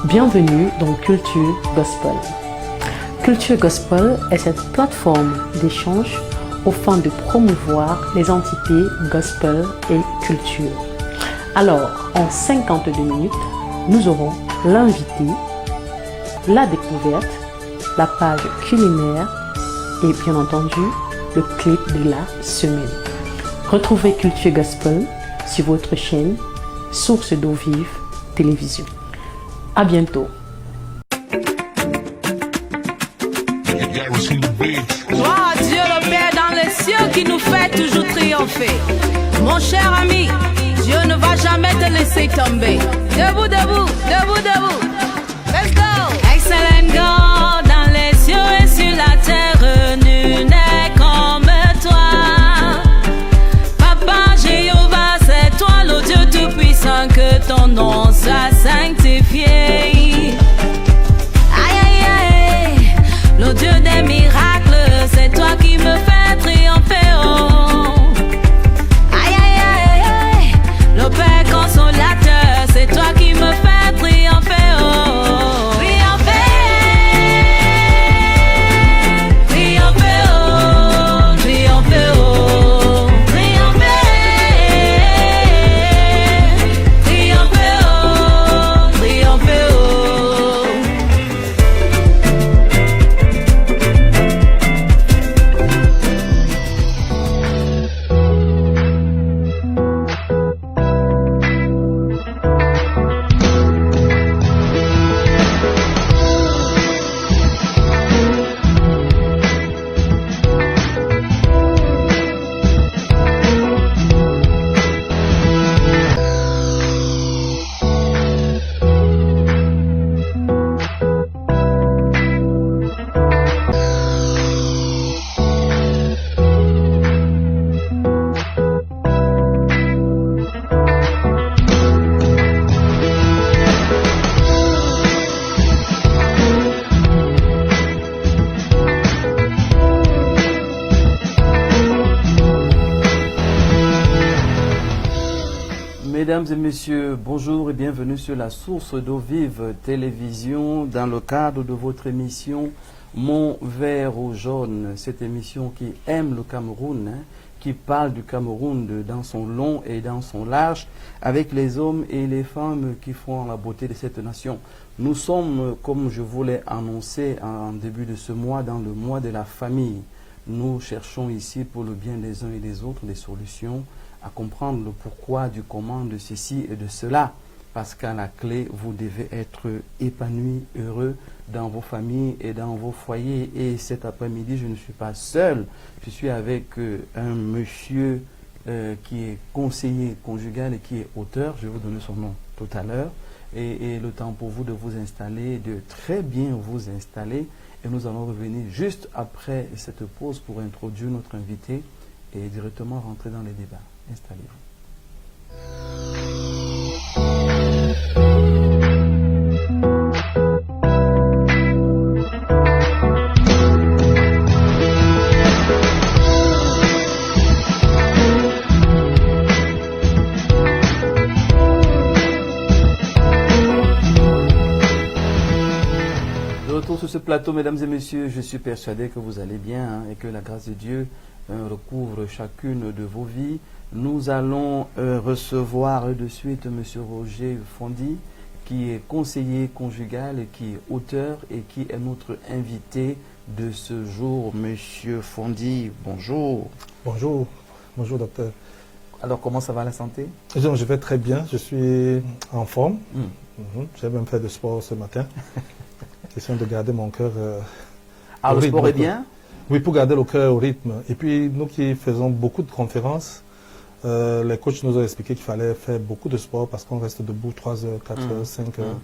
Bienvenue dans Culture Gospel. Culture Gospel est cette plateforme d'échange afin de promouvoir les entités gospel et culture. Alors, en 52 minutes, nous aurons l'invité, la découverte, la page culinaire et bien entendu le clip de la semaine. Retrouvez Culture Gospel sur votre chaîne Source d'eau vive télévision. À bientôt. Gloire à Dieu le Père dans les cieux qui nous fait toujours triompher. Mon cher ami, Dieu ne va jamais te laisser tomber. Debout, debout, debout, debout. Let's go. Excellent God dans les cieux et sur la terre, nul n'est comme toi. Papa Jéhovah, c'est toi le Dieu tout-puissant, que ton nom soit sanctifié. Aïe, aïe, aïe, le Dieu des miracles, c'est toi qui me fais triompher. Oh. Aïe, aïe, aïe, aïe, le Père consolateur, c'est toi qui me fais triompher. Oh. Triompher, triompher, oh. Triompher, oh. Triompher, triompher, oh. Triompher, oh. Mesdames et messieurs, bonjour et bienvenue sur la Source d'eau vive télévision dans le cadre de votre émission Mon verre au jaune. Cette émission qui aime le Cameroun, qui parle du Cameroun dans son long et dans son large, avec les hommes et les femmes qui font la beauté de cette nation. Nous sommes, comme je vous l'ai annoncé en début de ce mois, dans le mois de la famille. Nous cherchons ici pour le bien des uns et des autres des solutions à comprendre le pourquoi du comment de ceci et de cela. Parce qu'à la clé, vous devez être épanoui, heureux dans vos familles et dans vos foyers. Et cet après-midi, je ne suis pas seul. Je suis avec un monsieur qui est conseiller conjugal et qui est auteur. Je vais vous donner son nom tout à l'heure. Et le temps pour vous de vous installer, de très bien vous installer. Et nous allons revenir juste après cette pause pour introduire notre invité et directement rentrer dans les débats. Installez-vous. De retour sur ce plateau, mesdames et messieurs, je suis persuadé que vous allez bien et que la grâce de Dieu recouvre chacune de vos vies. Nous allons recevoir de suite M. Roger Fondy, qui est conseiller conjugal et qui est auteur et qui est notre invité de ce jour. Monsieur Fondy, bonjour. Bonjour, bonjour docteur. Alors comment ça va la santé? Je vais très bien, je suis en forme. J'ai même fait du sport ce matin. Question de garder mon cœur le sport est bien? Oui, pour garder le cœur au rythme. Et puis nous qui faisons beaucoup de conférences, les coachs nous ont expliqué qu'il fallait faire beaucoup de sport parce qu'on reste debout 3 heures, 4 heures, 5 heures.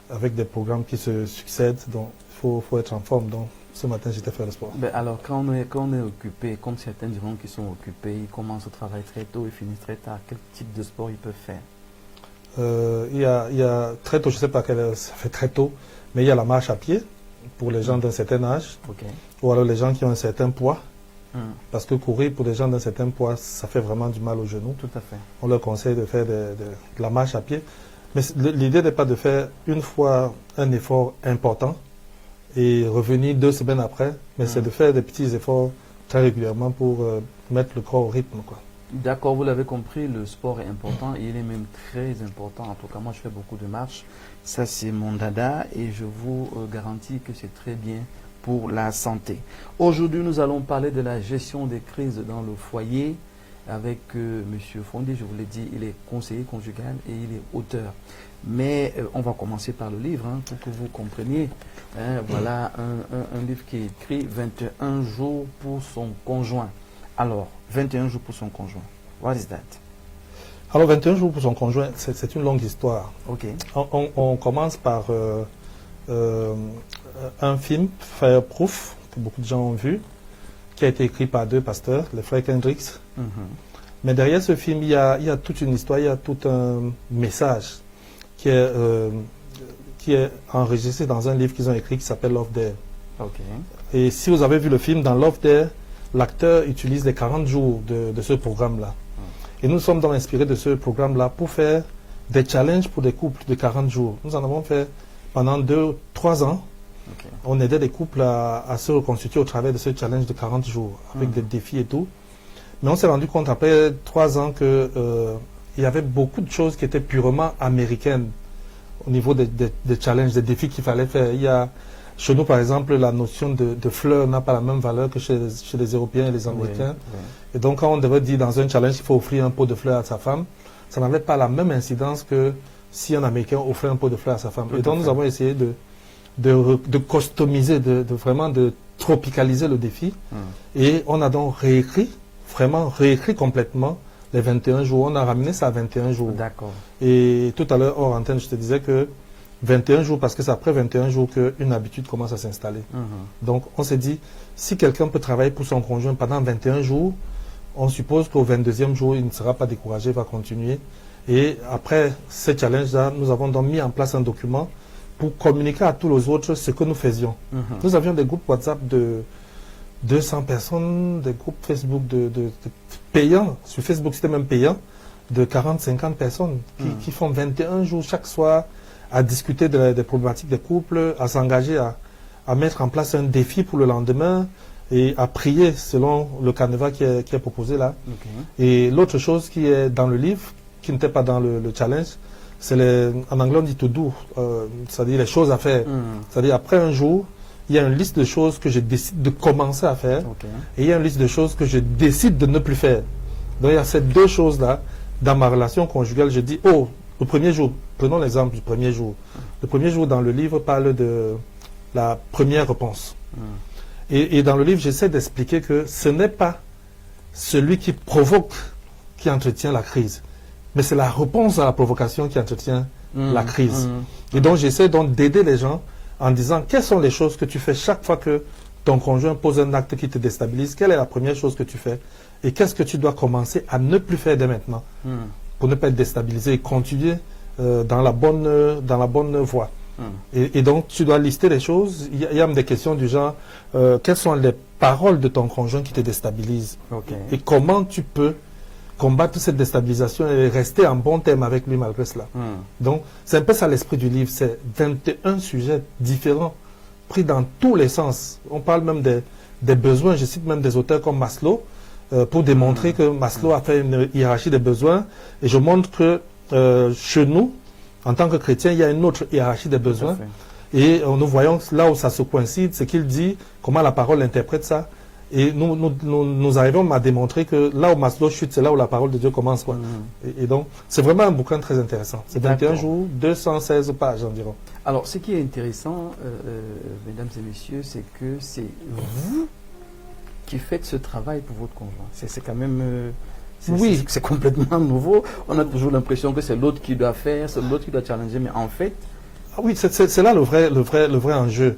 avec des programmes qui se succèdent. Donc, il faut être en forme. Donc, ce matin, j'étais faire le sport. Ben alors, quand on est occupé, comme certains diront qui sont occupés, ils commencent au travail très tôt et finissent très tard, quel type de sport ils peuvent faire? Il y a très tôt, je ne sais pas quelle heure, ça fait très tôt, mais il y a la marche à pied pour les gens d'un certain âge, ou alors les gens qui ont un certain poids, parce que courir pour les gens d'un certain poids, ça fait vraiment du mal aux genoux. Tout à fait. On leur conseille de faire de la marche à pied. Mais l'idée n'est pas de faire une fois un effort important et revenir 2 semaines après, mais c'est de faire des petits efforts très régulièrement pour mettre le corps au rythme, quoi. D'accord, vous l'avez compris, le sport est important, il est même très important. En tout cas, moi je fais beaucoup de marches, ça c'est mon dada et je vous garantis que c'est très bien pour la santé. Aujourd'hui, nous allons parler de la gestion des crises dans le foyer avec Monsieur Fondé. Je vous l'ai dit, il est conseiller conjugal et il est auteur. Mais on va commencer par le livre pour que vous compreniez. Voilà un livre qui est écrit 21 jours pour son conjoint. Alors, 21 jours pour son conjoint. What is that? Alors, 21 jours pour son conjoint, c'est une longue histoire. Ok. On commence par un film, Fireproof, que beaucoup de gens ont vu, qui a été écrit par 2 pasteurs, les frères Kendricks. Mais derrière ce film, il y a toute une histoire, il y a tout un message qui est enregistré dans un livre qu'ils ont écrit qui s'appelle Love There. Ok. Et si vous avez vu le film, dans Love There, l'acteur utilise les 40 jours de ce programme-là. Et nous sommes donc inspirés de ce programme-là pour faire des challenges pour des couples de 40 jours. Nous en avons fait pendant 2-3 ans. Okay. On aidait des couples à se reconstituer au travers de ce challenge de 40 jours, avec des défis et tout. Mais on s'est rendu compte après 3 ans qu'il y avait beaucoup de choses qui étaient purement américaines au niveau des challenges, des défis qu'il fallait faire. Il y a, chez nous, par exemple, la notion de fleurs n'a pas la même valeur que chez les Européens et les Américains. Oui. Et donc, quand on devait dire dans un challenge qu'il faut offrir un pot de fleurs à sa femme, ça n'avait pas la même incidence que si un Américain offrait un pot de fleurs à sa femme. Et donc, nous avons essayé de customiser, vraiment de tropicaliser le défi. Et on a donc vraiment réécrit complètement les 21 jours. On a ramené ça à 21 jours. D'accord. Et tout à l'heure, hors antenne, je te disais que 21 jours, parce que c'est après 21 jours qu'une habitude commence à s'installer. Donc, on s'est dit, si quelqu'un peut travailler pour son conjoint pendant 21 jours, on suppose qu'au 22e jour, il ne sera pas découragé, il va continuer. Et après ces challenges-là, nous avons donc mis en place un document pour communiquer à tous les autres ce que nous faisions. Nous avions des groupes WhatsApp de 200 personnes, des groupes Facebook payants. Sur Facebook, c'était même payant, de 40-50 personnes qui font 21 jours chaque soir à discuter des problématiques des couples, à s'engager à mettre en place un défi pour le lendemain et à prier selon le canevas qui est proposé là. Et l'autre chose qui est dans le livre, qui n'était pas dans le challenge, c'est en anglais on dit to do, c'est-à-dire les choses à faire. C'est-à-dire après un jour, il y a une liste de choses que je décide de commencer à faire et il y a une liste de choses que je décide de ne plus faire. Donc il y a ces 2 choses-là. Dans ma relation conjugale, je dis, oh, le premier jour, prenons l'exemple du premier jour. Le premier jour dans le livre parle de la première réponse. Et dans le livre, j'essaie d'expliquer que ce n'est pas celui qui provoque qui entretient la crise, mais c'est la réponse à la provocation qui entretient la crise. Et donc j'essaie donc d'aider les gens en disant quelles sont les choses que tu fais chaque fois que ton conjoint pose un acte qui te déstabilise, quelle est la première chose que tu fais et qu'est-ce que tu dois commencer à ne plus faire dès maintenant pour ne pas être déstabilisé et continuer dans la bonne voie. Et donc, tu dois lister les choses. Il y a même des questions du genre, quelles sont les paroles de ton conjoint qui te déstabilisent et comment tu peux combattre cette déstabilisation et rester en bon terme avec lui malgré cela. Donc, c'est un peu ça l'esprit du livre. C'est 21 sujets différents, pris dans tous les sens. On parle même des besoins. Je cite même des auteurs comme Maslow, pour démontrer que Maslow a fait une hiérarchie des besoins. Et je montre que chez nous, en tant que chrétiens, il y a une autre hiérarchie des besoins. Et nous voyons là où ça se coïncide, c'est qu'il dit, comment la parole interprète ça. Et nous arrivons à démontrer que là où Maslow chute, c'est là où la parole de Dieu commence. Quoi. Et donc, c'est vraiment un bouquin très intéressant. C'est 21 jours, 216 pages environ. Alors, ce qui est intéressant, mesdames et messieurs, c'est que c'est vous qui faites ce travail pour votre conjoint. C'est quand même... c'est complètement nouveau. On a toujours l'impression que c'est l'autre qui doit faire, c'est l'autre qui doit challenger, mais en fait, Oui, c'est là le vrai enjeu.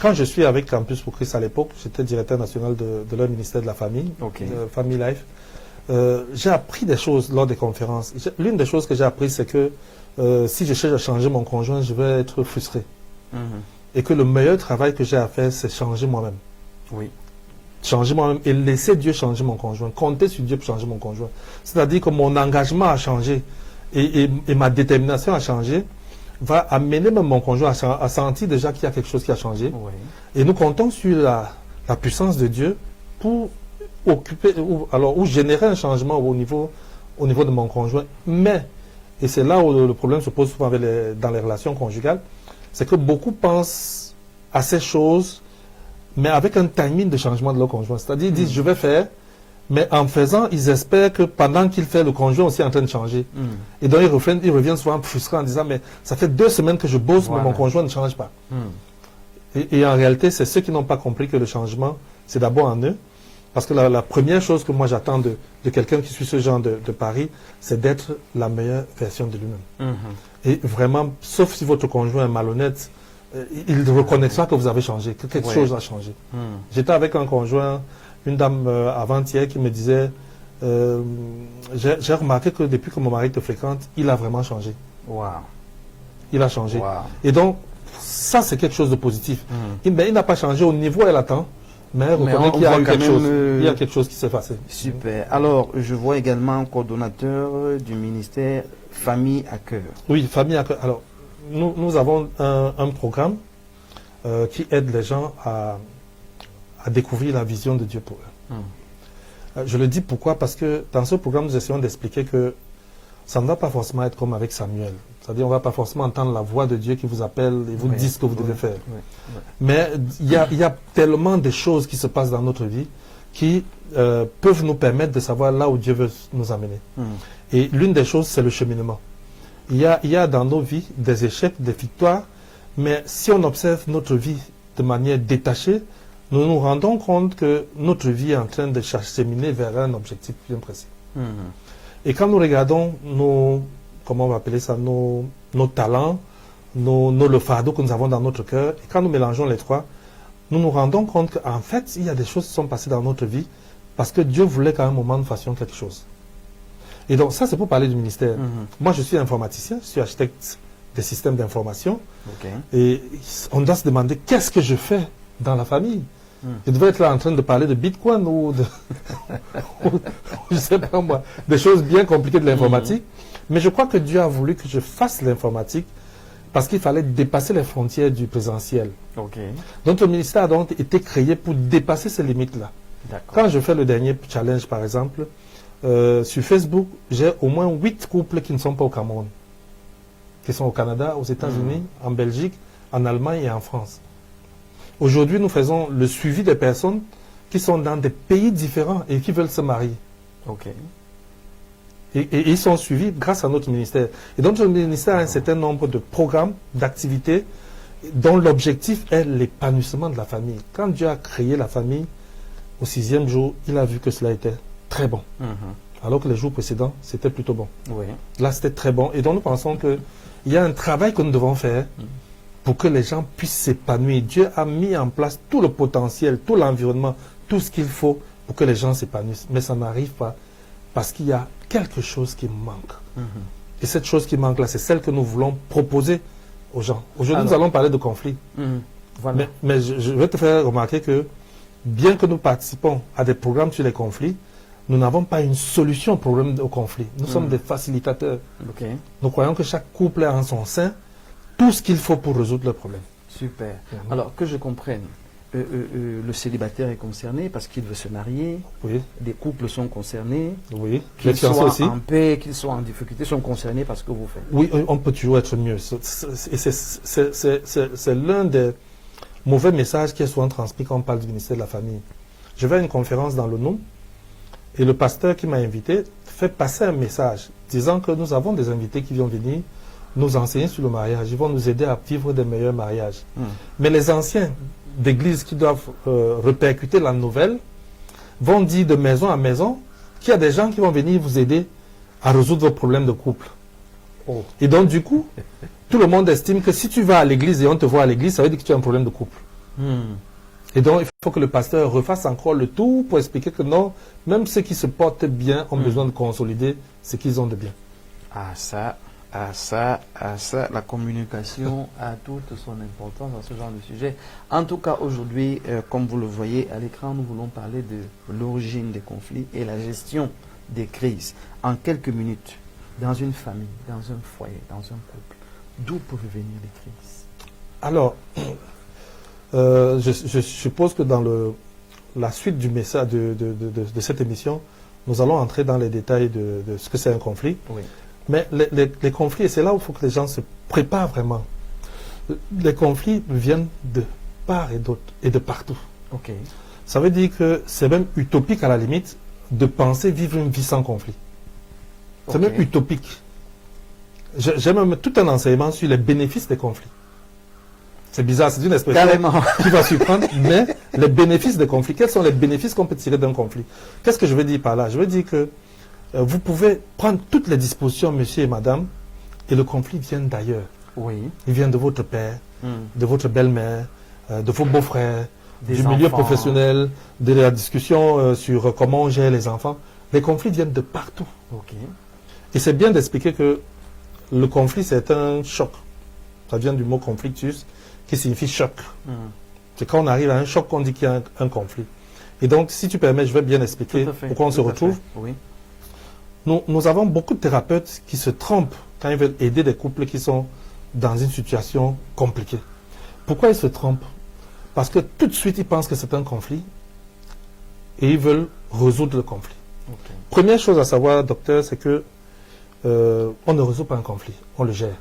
Quand je suis avec Campus pour Christ à l'époque, j'étais directeur national de leur ministère de la Famille, de Family Life. J'ai appris des choses lors des conférences. L'une des choses que j'ai appris, c'est que si je cherche à changer mon conjoint, je vais être frustré. Et que le meilleur travail que j'ai à faire, c'est changer moi-même. Oui. Changer moi-même et laisser Dieu changer mon conjoint. Compter sur Dieu pour changer mon conjoint. C'est-à-dire que mon engagement a changé et ma détermination a changé, va amener même mon conjoint à sentir déjà qu'il y a quelque chose qui a changé. Oui. Et nous comptons sur la puissance de Dieu pour occuper, ou générer un changement au niveau de mon conjoint. Mais, et c'est là où le problème se pose souvent dans les relations conjugales, c'est que beaucoup pensent à ces choses, mais avec un timing de changement de leur conjoint. C'est-à-dire, ils disent, je vais faire, mais en faisant, ils espèrent que pendant qu'il fait, le conjoint aussi est en train de changer. Et donc, ils reviennent souvent frustrés en disant, mais ça fait 2 semaines que je bosse, mais mon conjoint ne change pas. Et en réalité, c'est ceux qui n'ont pas compris que le changement, c'est d'abord en eux. Parce que la première chose que moi j'attends de quelqu'un qui suit ce genre de pari, c'est d'être la meilleure version de lui-même. Et vraiment, sauf si votre conjoint est malhonnête, il reconnaîtra que vous avez changé, que quelque chose a changé. J'étais avec un conjoint, une dame avant-hier qui me disait, j'ai remarqué que depuis que mon mari te fréquente, il a vraiment changé. Wow. Il a changé. Wow. Et donc, ça c'est quelque chose de positif. Il n'a pas changé au niveau où elle attend. Mais reconnaît qu'il y a eu quelque chose. Il y a quelque chose qui s'est passé. Super. Alors, je vois également coordonnateur du ministère Famille à cœur. Oui, Famille à cœur. Alors, nous avons un programme qui aide les gens à découvrir la vision de Dieu pour eux. Je le dis pourquoi? Parce que dans ce programme, nous essayons d'expliquer que ça ne va pas forcément être comme avec Samuel. C'est-à-dire, on ne va pas forcément entendre la voix de Dieu qui vous appelle et vous dit ce que vous devez faire. Mais il y a tellement de choses qui se passent dans notre vie qui peuvent nous permettre de savoir là où Dieu veut nous amener. Et l'une des choses, c'est le cheminement. Il y a dans nos vies des échecs, des victoires, mais si on observe notre vie de manière détachée, nous nous rendons compte que notre vie est en train de cheminer vers un objectif bien précis. Et quand nous regardons comment on va appeler ça, nos talents, le fardeau que nous avons dans notre cœur, et quand nous mélangeons les trois, nous nous rendons compte qu'en fait, il y a des choses qui sont passées dans notre vie parce que Dieu voulait qu'à un moment nous fassions quelque chose. Et donc ça, c'est pour parler du ministère. Moi, je suis informaticien, je suis architecte des systèmes d'information. Et on doit se demander, qu'est-ce que je fais dans la famille? Je devais être là en train de parler de Bitcoin ou de je sais pas moi, des choses bien compliquées de l'informatique. Mais je crois que Dieu a voulu que je fasse l'informatique parce qu'il fallait dépasser les frontières du présentiel. Notre ministère a donc été créé pour dépasser ces limites-là. Quand je fais le dernier challenge, par exemple, sur Facebook, j'ai au moins 8 couples qui ne sont pas au Cameroun, qui sont au Canada, aux États-Unis, en Belgique, en Allemagne et en France. Aujourd'hui, nous faisons le suivi des personnes qui sont dans des pays différents et qui veulent se marier. Et ils sont suivis grâce à notre ministère. Et donc, notre ministère a un certain nombre de programmes, d'activités, dont l'objectif est l'épanouissement de la famille. Quand Dieu a créé la famille, au 6e jour, il a vu que cela était très bon. Alors que les jours précédents, c'était plutôt bon. Là, c'était très bon. Et donc, nous pensons qu'il y a un travail que nous devons faire pour que les gens puissent s'épanouir. Dieu a mis en place tout le potentiel, tout l'environnement, tout ce qu'il faut pour que les gens s'épanouissent. Mais ça n'arrive pas parce qu'il y a quelque chose qui manque. Et cette chose qui manque là, c'est celle que nous voulons proposer aux gens. Aujourd'hui, nous allons parler de conflit. Mais je vais te faire remarquer que bien que nous participons à des programmes sur les conflits, nous n'avons pas une solution au problème au conflit. Nous sommes des facilitateurs. Nous croyons que chaque couple a en son sein tout ce qu'il faut pour résoudre le problème. Super. Alors, que je comprenne, le célibataire est concerné parce qu'il veut se marier. Des couples sont concernés. Qu'ils soient aussi en paix, qu'ils soient en difficulté, sont concernés par ce que vous faites. Oui, on peut toujours être mieux. Et c'est l'un des mauvais messages qui est souvent transmis quand on parle du ministère de la Famille. Je vais à une conférence dans l'ONU et le pasteur qui m'a invité fait passer un message disant que nous avons des invités qui vont venir nous enseigner sur le mariage. Ils vont nous aider à vivre des meilleurs mariages. Mais les anciens d'église qui doivent répercuter la nouvelle vont dire de maison à maison qu'il y a des gens qui vont venir vous aider à résoudre vos problèmes de couple. Et donc, du coup, tout le monde estime que si tu vas à l'église et on te voit à l'église, ça veut dire que tu as un problème de couple. Et donc, il faut que le pasteur refasse encore le tout pour expliquer que non, même ceux qui se portent bien ont besoin de consolider ce qu'ils ont de bien. Ça, la communication a toute son importance dans ce genre de sujet. En tout cas, aujourd'hui, comme vous le voyez à l'écran, nous voulons parler de l'origine des conflits et la gestion des crises. En quelques minutes, dans une famille, dans un foyer, dans un couple, d'où peuvent venir les crises? Alors, je suppose que dans la suite du message de cette émission, nous allons entrer dans les détails de ce que c'est un conflit. Oui. Mais les conflits, et c'est là où il faut que les gens se préparent vraiment. Les conflits viennent de part et d'autre, et de partout. Ok. Ça veut dire que c'est même utopique à la limite de penser vivre une vie sans conflit. C'est même utopique. J'ai même tout un enseignement sur les bénéfices des conflits. C'est bizarre, c'est une expression qui va surprendre, mais les bénéfices des conflits, quels sont les bénéfices qu'on peut tirer d'un conflit? Qu'est-ce que je veux dire par là? Je veux dire que vous pouvez prendre toutes les dispositions, monsieur et madame, et le conflit vient d'ailleurs. Oui. Il vient de votre père, de votre belle-mère, de vos beaux-frères, du milieu professionnel, de la discussion sur comment on gère les enfants. Les conflits viennent de partout. Ok. Et c'est bien d'expliquer que le conflit, c'est un choc. Ça vient du mot conflictus, qui signifie choc. C'est quand on arrive à un choc qu'on dit qu'il y a un conflit. Et donc, si tu permets, je vais bien expliquer pourquoi on se retrouve. Oui. Nous avons beaucoup de thérapeutes qui se trompent quand ils veulent aider des couples qui sont dans une situation compliquée. Pourquoi ils se trompent? Parce que tout de suite, ils pensent que c'est un conflit et ils veulent résoudre le conflit. Okay. Première chose à savoir, docteur, c'est que on ne résout pas un conflit, on le gère.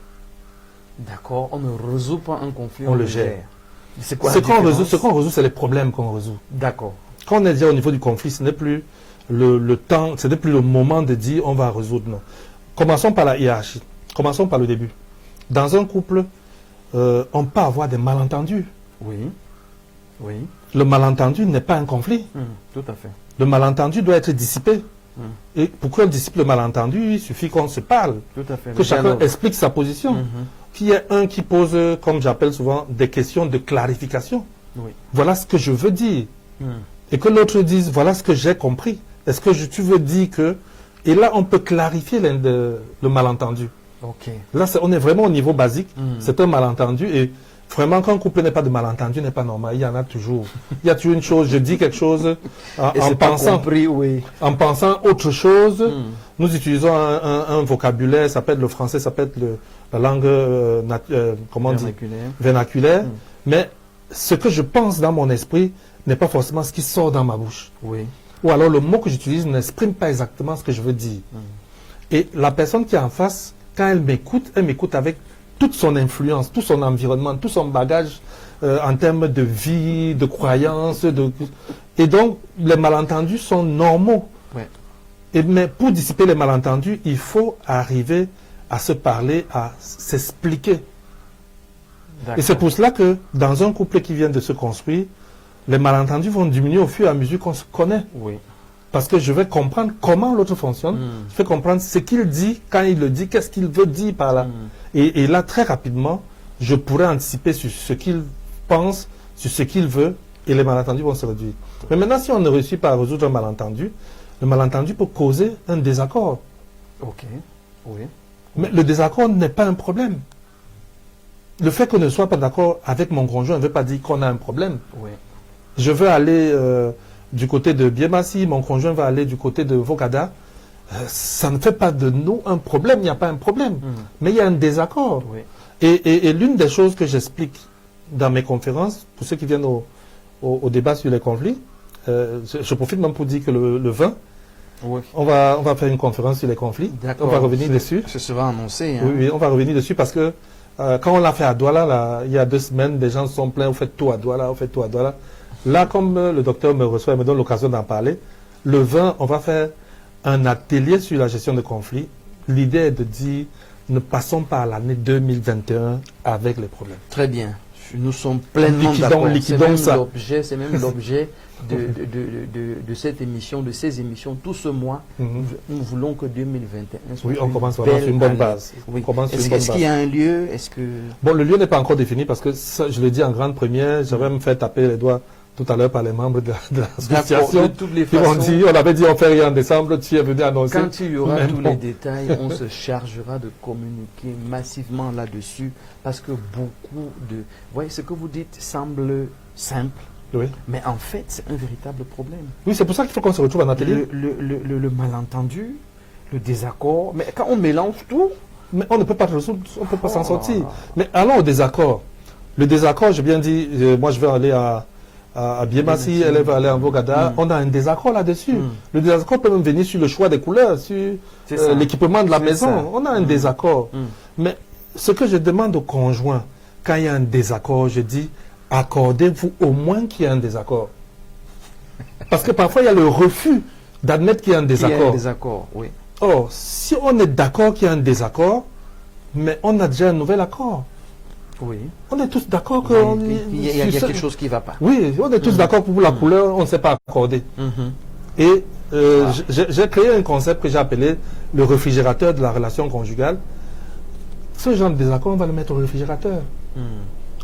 D'accord, on ne résout pas un conflit, on le gère. C'est quoi ce qu'on résout, c'est les problèmes qu'on résout. D'accord. Quand on est déjà au niveau du conflit, ce n'est plus le temps, ce n'est plus le moment de dire on va résoudre. Non. Commençons par la hiérarchie. Commençons par le début. Dans un couple, on peut avoir des malentendus. Oui. Oui. Le malentendu n'est pas un conflit. Tout à fait. Le malentendu doit être dissipé. Et pour qu'on dissipe le malentendu, il suffit qu'on se parle. Tout à fait. Que chacun explique sa position. Qu'il y ait un qui pose, comme j'appelle souvent, des questions de clarification. Oui. Voilà ce que je veux dire. Et que l'autre dise, voilà ce que j'ai compris. Est-ce que tu veux dire que... Et là, on peut clarifier le malentendu. Ok. Là, on est vraiment au niveau basique. C'est un malentendu. Et vraiment, quand un couple n'est pas de malentendu, n'est pas normal. Il y en a toujours. Il y a toujours une chose, je dis quelque chose en pensant autre chose. Nous utilisons un vocabulaire, ça peut être le français, ça peut être la langue vernaculaire. Mais ce que je pense dans mon esprit n'est pas forcément ce qui sort dans ma bouche. Oui. Ou alors le mot que j'utilise n'exprime pas exactement ce que je veux dire. Et la personne qui est en face, quand elle m'écoute avec toute son influence, tout son environnement, tout son bagage en termes de vie, de croyances. Et donc, les malentendus sont normaux. Ouais. Mais pour dissiper les malentendus, il faut arriver à se parler, à s'expliquer. Et c'est pour cela que dans un couple qui vient de se construire, les malentendus vont diminuer au fur et à mesure qu'on se connaît. Oui. Parce que je vais comprendre comment l'autre fonctionne. Je vais comprendre ce qu'il dit, quand il le dit, qu'est-ce qu'il veut dire par là. Et là, très rapidement, je pourrais anticiper sur ce qu'il pense, sur ce qu'il veut, et les malentendus vont se réduire. Mais maintenant, si on ne réussit pas à résoudre un malentendu, le malentendu peut causer un désaccord. Ok. Oui. Mais le désaccord n'est pas un problème. Le fait qu'on ne soit pas d'accord avec mon conjoint ne veut pas dire qu'on a un problème. Oui. Je veux aller du côté de Biemassi, mon conjoint va aller du côté de Vokada. Ça ne fait pas de nous un problème, il n'y a pas un problème. Mais il y a un désaccord. Oui. Et l'une des choses que j'explique dans mes conférences, pour ceux qui viennent au débat sur les conflits, je profite même pour dire que le 20, oui. on va faire une conférence sur les conflits. On va revenir dessus. Ce sera annoncé. Hein. Oui, on va revenir dessus parce que quand on l'a fait à Douala, là, il y a 2 semaines, des gens se sont plaints, vous faites tout à Douala, vous faites tout à Douala. Là, comme le docteur me reçoit et me donne l'occasion d'en parler, le 20, on va faire un atelier sur la gestion de conflits. L'idée est de dire, ne passons pas à l'année 2021 avec les problèmes. Très bien. Nous sommes pleinement d'accord. Liquidons ça. C'est même l'objet de cette émission, de ces émissions, tout ce mois. Nous voulons que 2021 soit Oui, on une commence vraiment sur une bonne année. base. Oui. On commence sur une bonne Est-ce qu'il y a un lieu? Est-ce que... Bon, le lieu n'est pas encore défini parce que ça, je l'ai dit en grande première, j'avais me fait taper les doigts tout à l'heure par les membres de l'association. De toutes les Ils m'ont façons, dit, on avait dit on fait rien en décembre, tu es venu annoncer. quand il y aura Mais tous bon. les détails, on se chargera de communiquer massivement là-dessus parce que beaucoup de... Vous voyez, ce que vous dites semble simple, Oui, mais en fait, c'est un véritable problème. oui c'est pour ça qu'il faut qu'on se retrouve en atelier. Le malentendu, le désaccord, mais quand on mélange tout, Mais on ne peut pas résoudre, on ne peut pas s'en Oh. sortir. Mais allons au désaccord. Le désaccord, j'ai bien dit, moi je vais aller à Biemassi, elle va aller en Vogada. On a un désaccord là-dessus. Le désaccord peut même venir sur le choix des couleurs, sur C'est ça. l'équipement de la C'est maison. ça. On a un désaccord. Mais ce que je demande aux conjoints, quand il y a un désaccord, je dis, accordez-vous au moins qu'il y ait un désaccord. Parce que parfois, il y a le refus d'admettre qu'il y a un il y a un désaccord. désaccord, oui. Or, si on est d'accord qu'il y a un désaccord, mais on a déjà un nouvel accord. Oui. On est tous d'accord que... Il y a quelque chose qui ne va pas. Oui, on est tous d'accord que pour la couleur, on ne s'est pas accordé. Et j'ai créé un concept que j'ai appelé le réfrigérateur de la relation conjugale. Ce genre de désaccord, on va le mettre au réfrigérateur.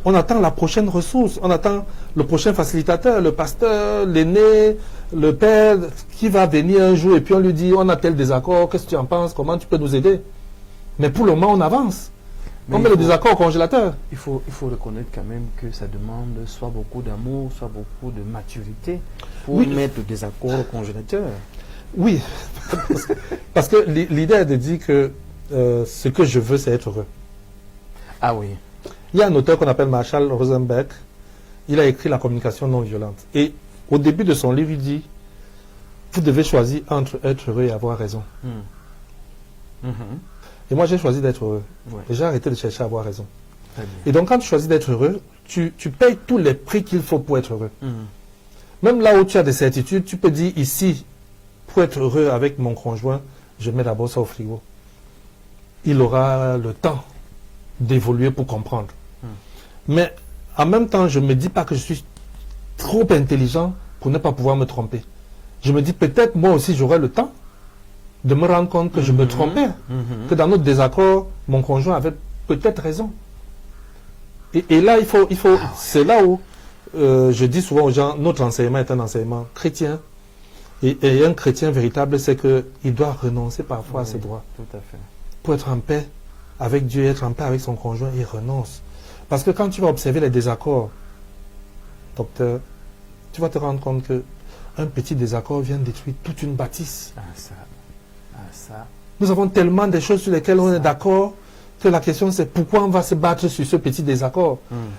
On attend la prochaine ressource, on attend le prochain facilitateur, le pasteur, l'aîné, le père, qui va venir un jour et puis on lui dit, on a tel désaccord, qu'est-ce que tu en penses, comment tu peux nous aider? Mais pour le moment, on avance. Mais On met le désaccord au congélateur. Il faut reconnaître quand même que ça demande soit beaucoup d'amour, soit beaucoup de maturité pour Oui. mettre le désaccord au congélateur. Oui, parce que l'idée est de dire que ce que je veux, c'est être heureux. Ah oui. Il y a un auteur qu'on appelle Marshall Rosenberg. Il a écrit La communication non violente. Et au début de son livre, il dit, vous devez choisir entre être heureux et avoir raison. Et moi, j'ai choisi d'être heureux. Ouais. Et j'ai arrêté de chercher à avoir raison. Très bien. Et donc, quand tu choisis d'être heureux, tu payes tous les prix qu'il faut pour être heureux. Même là où tu as des certitudes, tu peux dire ici, pour être heureux avec mon conjoint, je mets d'abord ça au frigo. Il aura le temps d'évoluer pour comprendre. Mais en même temps, je ne me dis pas que je suis trop intelligent pour ne pas pouvoir me tromper. Je me dis peut-être moi aussi j'aurai le temps de me rendre compte que je me trompais, que dans notre désaccord, mon conjoint avait peut-être raison. Et là, c'est là où je dis souvent aux gens, notre enseignement est un enseignement chrétien. Et un chrétien véritable, c'est qu'il doit renoncer parfois à ses droits. Tout à fait. Pour être en paix avec Dieu, être en paix avec son conjoint, il renonce. Parce que quand tu vas observer les désaccords, docteur, tu vas te rendre compte que un petit désaccord vient détruire toute une bâtisse. Ah ça. Ah ça. Nous avons tellement de choses sur lesquelles on est d'accord que la question c'est pourquoi on va se battre sur ce petit désaccord.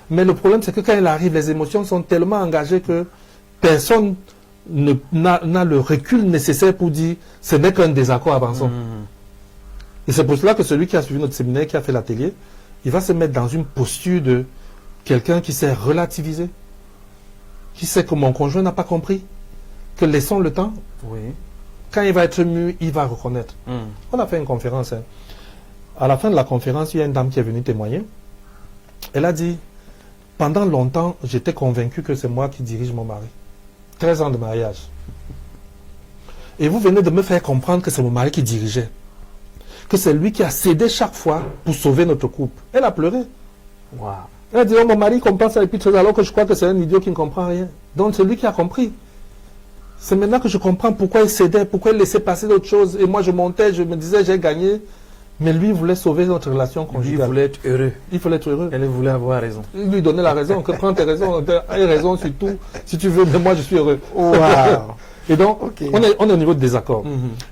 Mais le problème c'est que quand il arrive, les émotions sont tellement engagées que personne n'a le recul nécessaire pour dire ce n'est qu'un désaccord, avançons. Et c'est pour cela que celui qui a suivi notre séminaire, qui a fait l'atelier, il va se mettre dans une posture de quelqu'un qui sait relativiser, qui sait que mon conjoint n'a pas compris, que laissons le temps. Oui. Quand il va être mûr, il va reconnaître. On a fait une conférence. À la fin de la conférence, il y a une dame qui est venue témoigner. Elle a dit, pendant longtemps, j'étais convaincu que c'est moi qui dirige mon mari. 13 ans de mariage. Et vous venez de me faire comprendre que c'est mon mari qui dirigeait. Que c'est lui qui a cédé chaque fois pour sauver notre couple. Elle a pleuré. Wow. Elle a dit, oh, mon mari comprend ça depuis 13 ans, alors que je crois que c'est un idiot qui ne comprend rien. Donc c'est lui qui a compris. C'est maintenant que je comprends pourquoi il cédait, pourquoi il laissait passer d'autres choses. Et moi je montais, je me disais, j'ai gagné. Mais lui voulait sauver notre relation conjugale. Lui voulait être heureux. Il fallait être heureux. Elle voulait avoir raison. Il lui donnait la raison, que prends tes raisons, t'as raison sur tout. Si tu veux, mais moi je suis heureux. Wow. Et donc, Ok. on est au niveau de désaccord.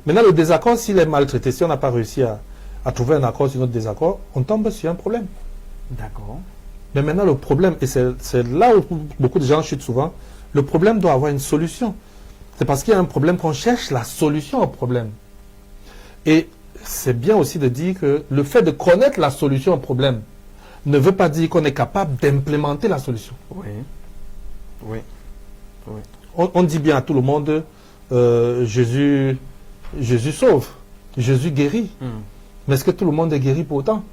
Maintenant, le désaccord, s'il est maltraité, si on n'a pas réussi à trouver un accord sur notre désaccord, on tombe sur un problème. D'accord. Mais maintenant, le problème, et c'est là où beaucoup de gens chutent souvent, le problème doit avoir une solution. C'est parce qu'il y a un problème qu'on cherche la solution au problème. Et c'est bien aussi de dire que le fait de connaître la solution au problème ne veut pas dire qu'on est capable d'implémenter la solution. Oui. Oui. Oui. On dit bien à tout le monde, Jésus sauve, Jésus guérit. Mais est-ce que tout le monde est guéri pour autant?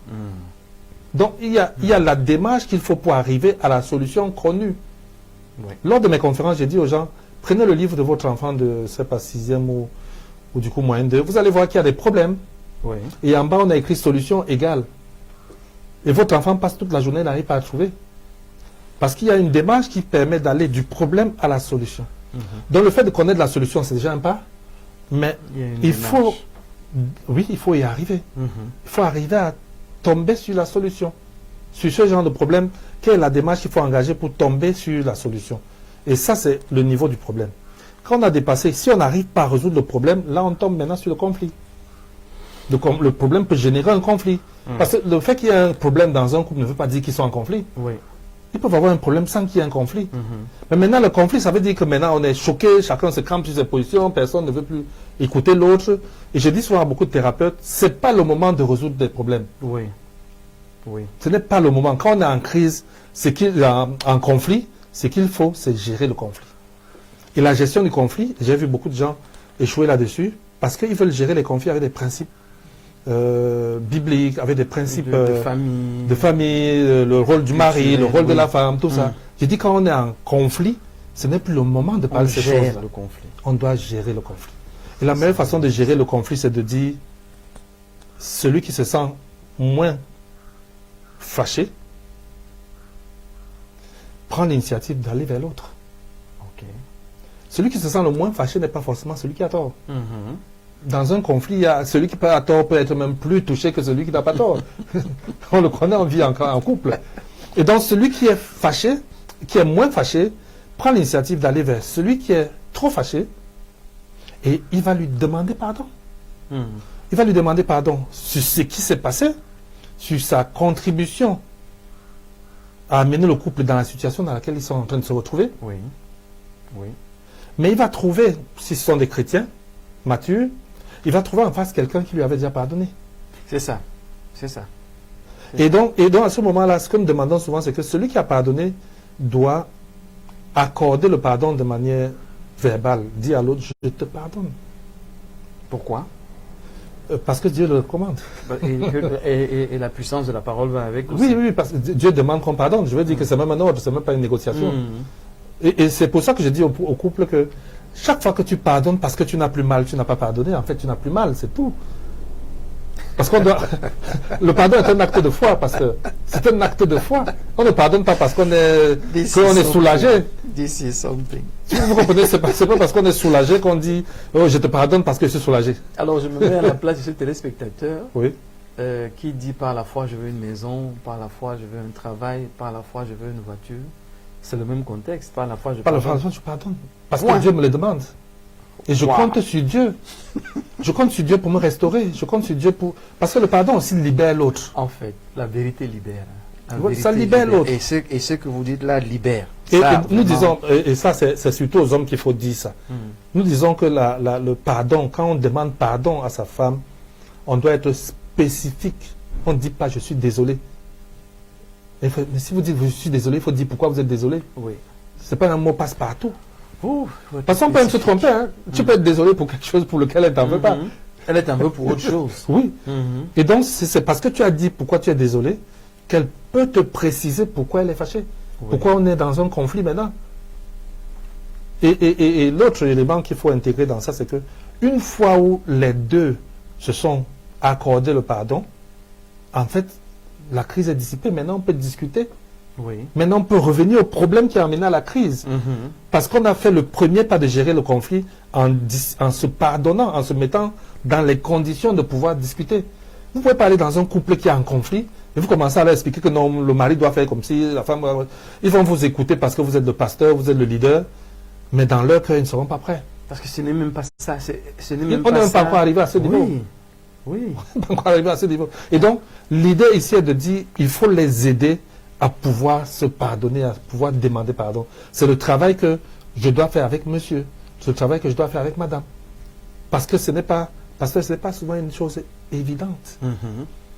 Donc il y a la démarche qu'il faut pour arriver à la solution connue. Oui. Lors de mes conférences, j'ai dit aux gens, Prenez le livre de votre enfant de, je sais pas, 6e ou du coup moyenne 2. Vous allez voir qu'il y a des problèmes. Oui. Et en bas, on a écrit solution égale. Et votre enfant passe toute la journée, il n'arrive pas à trouver. Parce qu'il y a une démarche qui permet d'aller du problème à la solution. Donc le fait de connaître la solution, c'est déjà un pas. Mais il faut, oui, il faut y arriver. Il faut arriver à tomber sur la solution. Sur ce genre de problème, quelle est la démarche qu'il faut engager pour tomber sur la solution? Et ça, c'est le niveau du problème. Quand on a dépassé, si on n'arrive pas à résoudre le problème, là, on tombe maintenant sur le conflit. Le problème peut générer un conflit. Parce que le fait qu'il y ait un problème dans un couple ne veut pas dire qu'ils sont en conflit. Oui. Ils peuvent avoir un problème sans qu'il y ait un conflit. Mais maintenant, le conflit, ça veut dire que maintenant, on est choqué, chacun se campe sur ses positions, personne ne veut plus écouter l'autre. Et je dis souvent à beaucoup de thérapeutes, ce n'est pas le moment de résoudre des problèmes. Oui. Oui. Ce n'est pas le moment. Quand on est en crise, en conflit, ce qu'il faut, c'est gérer le conflit. Et la gestion du conflit, j'ai vu beaucoup de gens échouer là-dessus, parce qu'ils veulent gérer les conflits avec des principes bibliques, avec des principes de famille, le rôle du mari, le rôle de la femme, tout ça. J'ai dit, quand on est en conflit, ce n'est plus le moment de parler de ces choses-là. On doit gérer le conflit. Et la meilleure façon de gérer le conflit, c'est de dire, celui qui se sent moins fâché prend l'initiative d'aller vers l'autre. Okay. Celui qui se sent le moins fâché n'est pas forcément celui qui a tort. Dans un conflit, celui qui a tort peut être même plus touché que celui qui n'a pas tort. On le connaît, on vit en couple. Et donc celui qui est fâché, qui est moins fâché, prend l'initiative d'aller vers celui qui est trop fâché et il va lui demander pardon. Il va lui demander pardon sur ce qui s'est passé, sur sa contribution à amener le couple dans la situation dans laquelle ils sont en train de se retrouver. Oui. Oui. Mais il va trouver, si ce sont des chrétiens matures, il va trouver en face quelqu'un qui lui avait déjà pardonné. C'est ça. C'est ça. Et donc, à ce moment-là, ce que nous demandons souvent, c'est que celui qui a pardonné doit accorder le pardon de manière verbale. Dire à l'autre, je te pardonne. Pourquoi? Parce que Dieu le commande. Et la puissance de la parole va avec aussi. Oui, parce que Dieu demande qu'on pardonne. Je veux dire que c'est même un ordre, c'est même pas une négociation. Et c'est pour ça que je dis au couple que chaque fois que tu pardonnes parce que tu n'as plus mal, tu n'as pas pardonné, en fait tu n'as plus mal, c'est tout. Parce qu'on doit... Le pardon est un acte de foi, parce que c'est un acte de foi. On ne pardonne pas parce qu'on est soulagé. This is something. Vous comprenez, c'est pas parce qu'on est soulagé qu'on dit oh, je te pardonne parce que je suis soulagé. Alors je me mets à la place de ce téléspectateur oui. Qui dit par la foi je veux une maison, par la foi je veux un travail, par la foi je veux une voiture. C'est le même contexte. Par la foi je pardonne. Par la foi je pardonne. Parce que Dieu me le demande. Et je compte sur Dieu. Je compte sur Dieu pour me restaurer. Je compte sur Dieu pour... Parce que le pardon aussi libère l'autre. En fait, la vérité libère. Ça libère l'autre. Et ce que vous dites là libère. Et nous disons, et ça c'est surtout aux hommes qu'il faut dire ça. Nous disons que le pardon, quand on demande pardon à sa femme, on doit être spécifique. On ne dit pas je suis désolé. Mais si vous dites je suis désolé, il faut dire pourquoi vous êtes désolé. Oui. Ce n'est pas un mot passe-partout. Parce qu'on peut même se tromper. Hein. Tu peux être désolé pour quelque chose pour lequel elle t'en veut pas. Elle est un peu pour autre chose. Oui. Et donc, c'est parce que tu as dit pourquoi tu es désolé qu'elle peut te préciser pourquoi elle est fâchée. Oui. Pourquoi on est dans un conflit maintenant. Et l'autre élément qu'il faut intégrer dans ça, c'est que une fois où les deux se sont accordés le pardon, en fait, la crise est dissipée. Maintenant, on peut discuter. Oui. Maintenant, on peut revenir au problème qui a amené à la crise. Parce qu'on a fait le premier pas de gérer le conflit en se pardonnant, en se mettant dans les conditions de pouvoir discuter. Vous pouvez pas aller dans un couple qui est en conflit et vous commencez à leur expliquer que non, le mari doit faire comme si, la femme... Ils vont vous écouter parce que vous êtes le pasteur, vous êtes le leader, mais dans leur cœur, ils ne seront pas prêts. Parce que ce n'est même pas ça. On n'est même pas encore arrivé à ce niveau. Oui. On n'est pas encore arrivé à ce niveau. Et donc, l'idée ici est de dire, il faut les aider à pouvoir se pardonner, à pouvoir demander pardon. C'est le travail que je dois faire avec monsieur. C'est le travail que je dois faire avec madame. Parce que ce n'est pas souvent une chose évidente.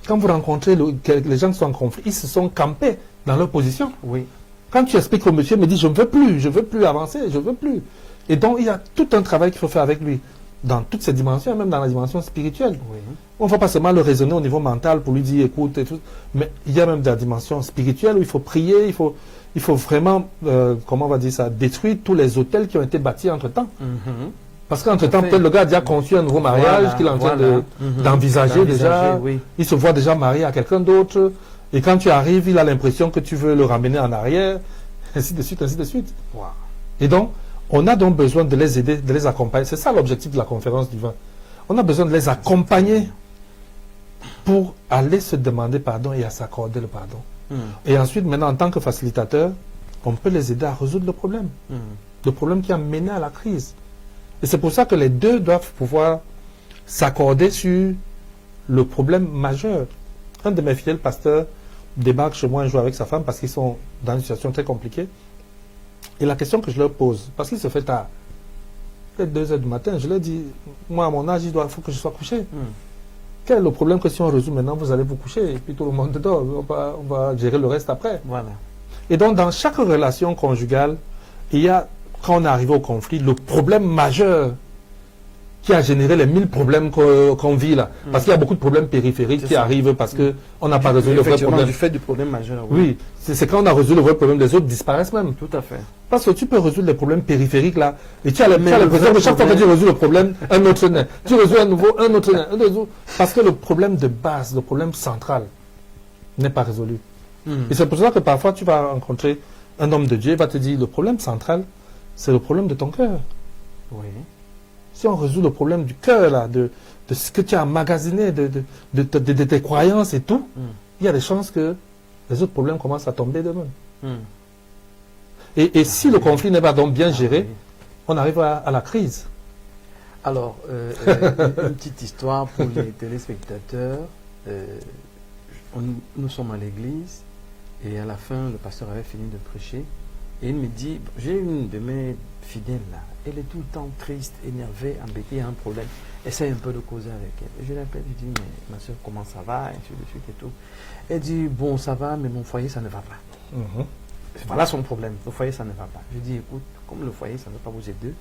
Quand vous rencontrez les gens qui sont en conflit, ils se sont campés dans leur position. Oui. Quand tu expliques au monsieur, il me dit je ne veux plus avancer, je ne veux plus. Et donc il y a tout un travail qu'il faut faire avec lui. Dans toutes ces dimensions, même dans la dimension spirituelle. Oui. On ne va pas seulement le raisonner au niveau mental pour lui dire écoute et tout, mais il y a même des dimensions spirituelles où il faut prier, il faut il faut vraiment, comment on va dire ça, détruire tous les hôtels qui ont été bâtis entre-temps. Parce qu'entre-temps, peut-être le gars a déjà conçu un nouveau mariage qu'il est en train d'envisager déjà. Oui. Il se voit déjà marié à quelqu'un d'autre. Et quand tu arrives, il a l'impression que tu veux le ramener en arrière. Ainsi de suite, ainsi de suite. Wow. Et donc, on a donc besoin de les aider, de les accompagner. C'est ça l'objectif de la conférence du vin. On a besoin de les accompagner pour aller se demander pardon et à s'accorder le pardon. Et ensuite, maintenant, en tant que facilitateur, on peut les aider à résoudre le problème. Le problème qui a mené à la crise. Et c'est pour ça que les deux doivent pouvoir s'accorder sur le problème majeur. Un de mes fidèles pasteurs débarque chez moi un jour avec sa femme parce qu'ils sont dans une situation très compliquée. Et la question que je leur pose, parce qu'il se fait tard, peut-être 2 heures du matin, je leur dis, moi à mon âge, il faut que je sois couché. Quel est le problème que si on résout maintenant, vous allez vous coucher et puis tout le monde dort, on va gérer le reste après. Voilà. Et donc dans chaque relation conjugale, il y a, quand on est arrivé au conflit, le problème majeur qui a généré les 1000 problèmes qu'on vit là. Parce qu'il y a beaucoup de problèmes périphériques qui arrivent parce qu'on n'a pas résolu le vrai problème. Du fait du problème majeur. Oui, c'est quand on a résolu le vrai problème, les autres disparaissent même. Tout à fait. Parce que tu peux résoudre les problèmes périphériques là, et tu as l'impression que chaque fois que tu résous le problème, un autre naît. Tu résous à nouveau, un autre naît. Parce que le problème de base, le problème central, n'est pas résolu. Et c'est pour ça que parfois tu vas rencontrer un homme de Dieu, il va te dire, le problème central, c'est le problème de ton cœur. Oui. Si on résout le problème du cœur, là, de ce que tu as emmagasiné, de tes croyances et tout, il y a des chances que les autres problèmes commencent à tomber d'eux-mêmes. Et si le conflit n'est pas donc bien géré, on arrive à la crise. Alors, une petite histoire pour les téléspectateurs. Nous sommes à l'église et à la fin, le pasteur avait fini de prêcher et il me dit, j'ai une de mes fidèles là, elle est tout le temps triste, énervée, embêtée, il y a un problème, essaye un peu de causer avec elle. Et je l'appelle, je dis, mais ma soeur, comment ça va, et ainsi de suite et tout. Elle dit, bon, ça va, mais mon foyer, ça ne va pas. Voilà son problème, le foyer, ça ne va pas. Je dis, écoute, comme le foyer, ça ne va pas, vous êtes deux,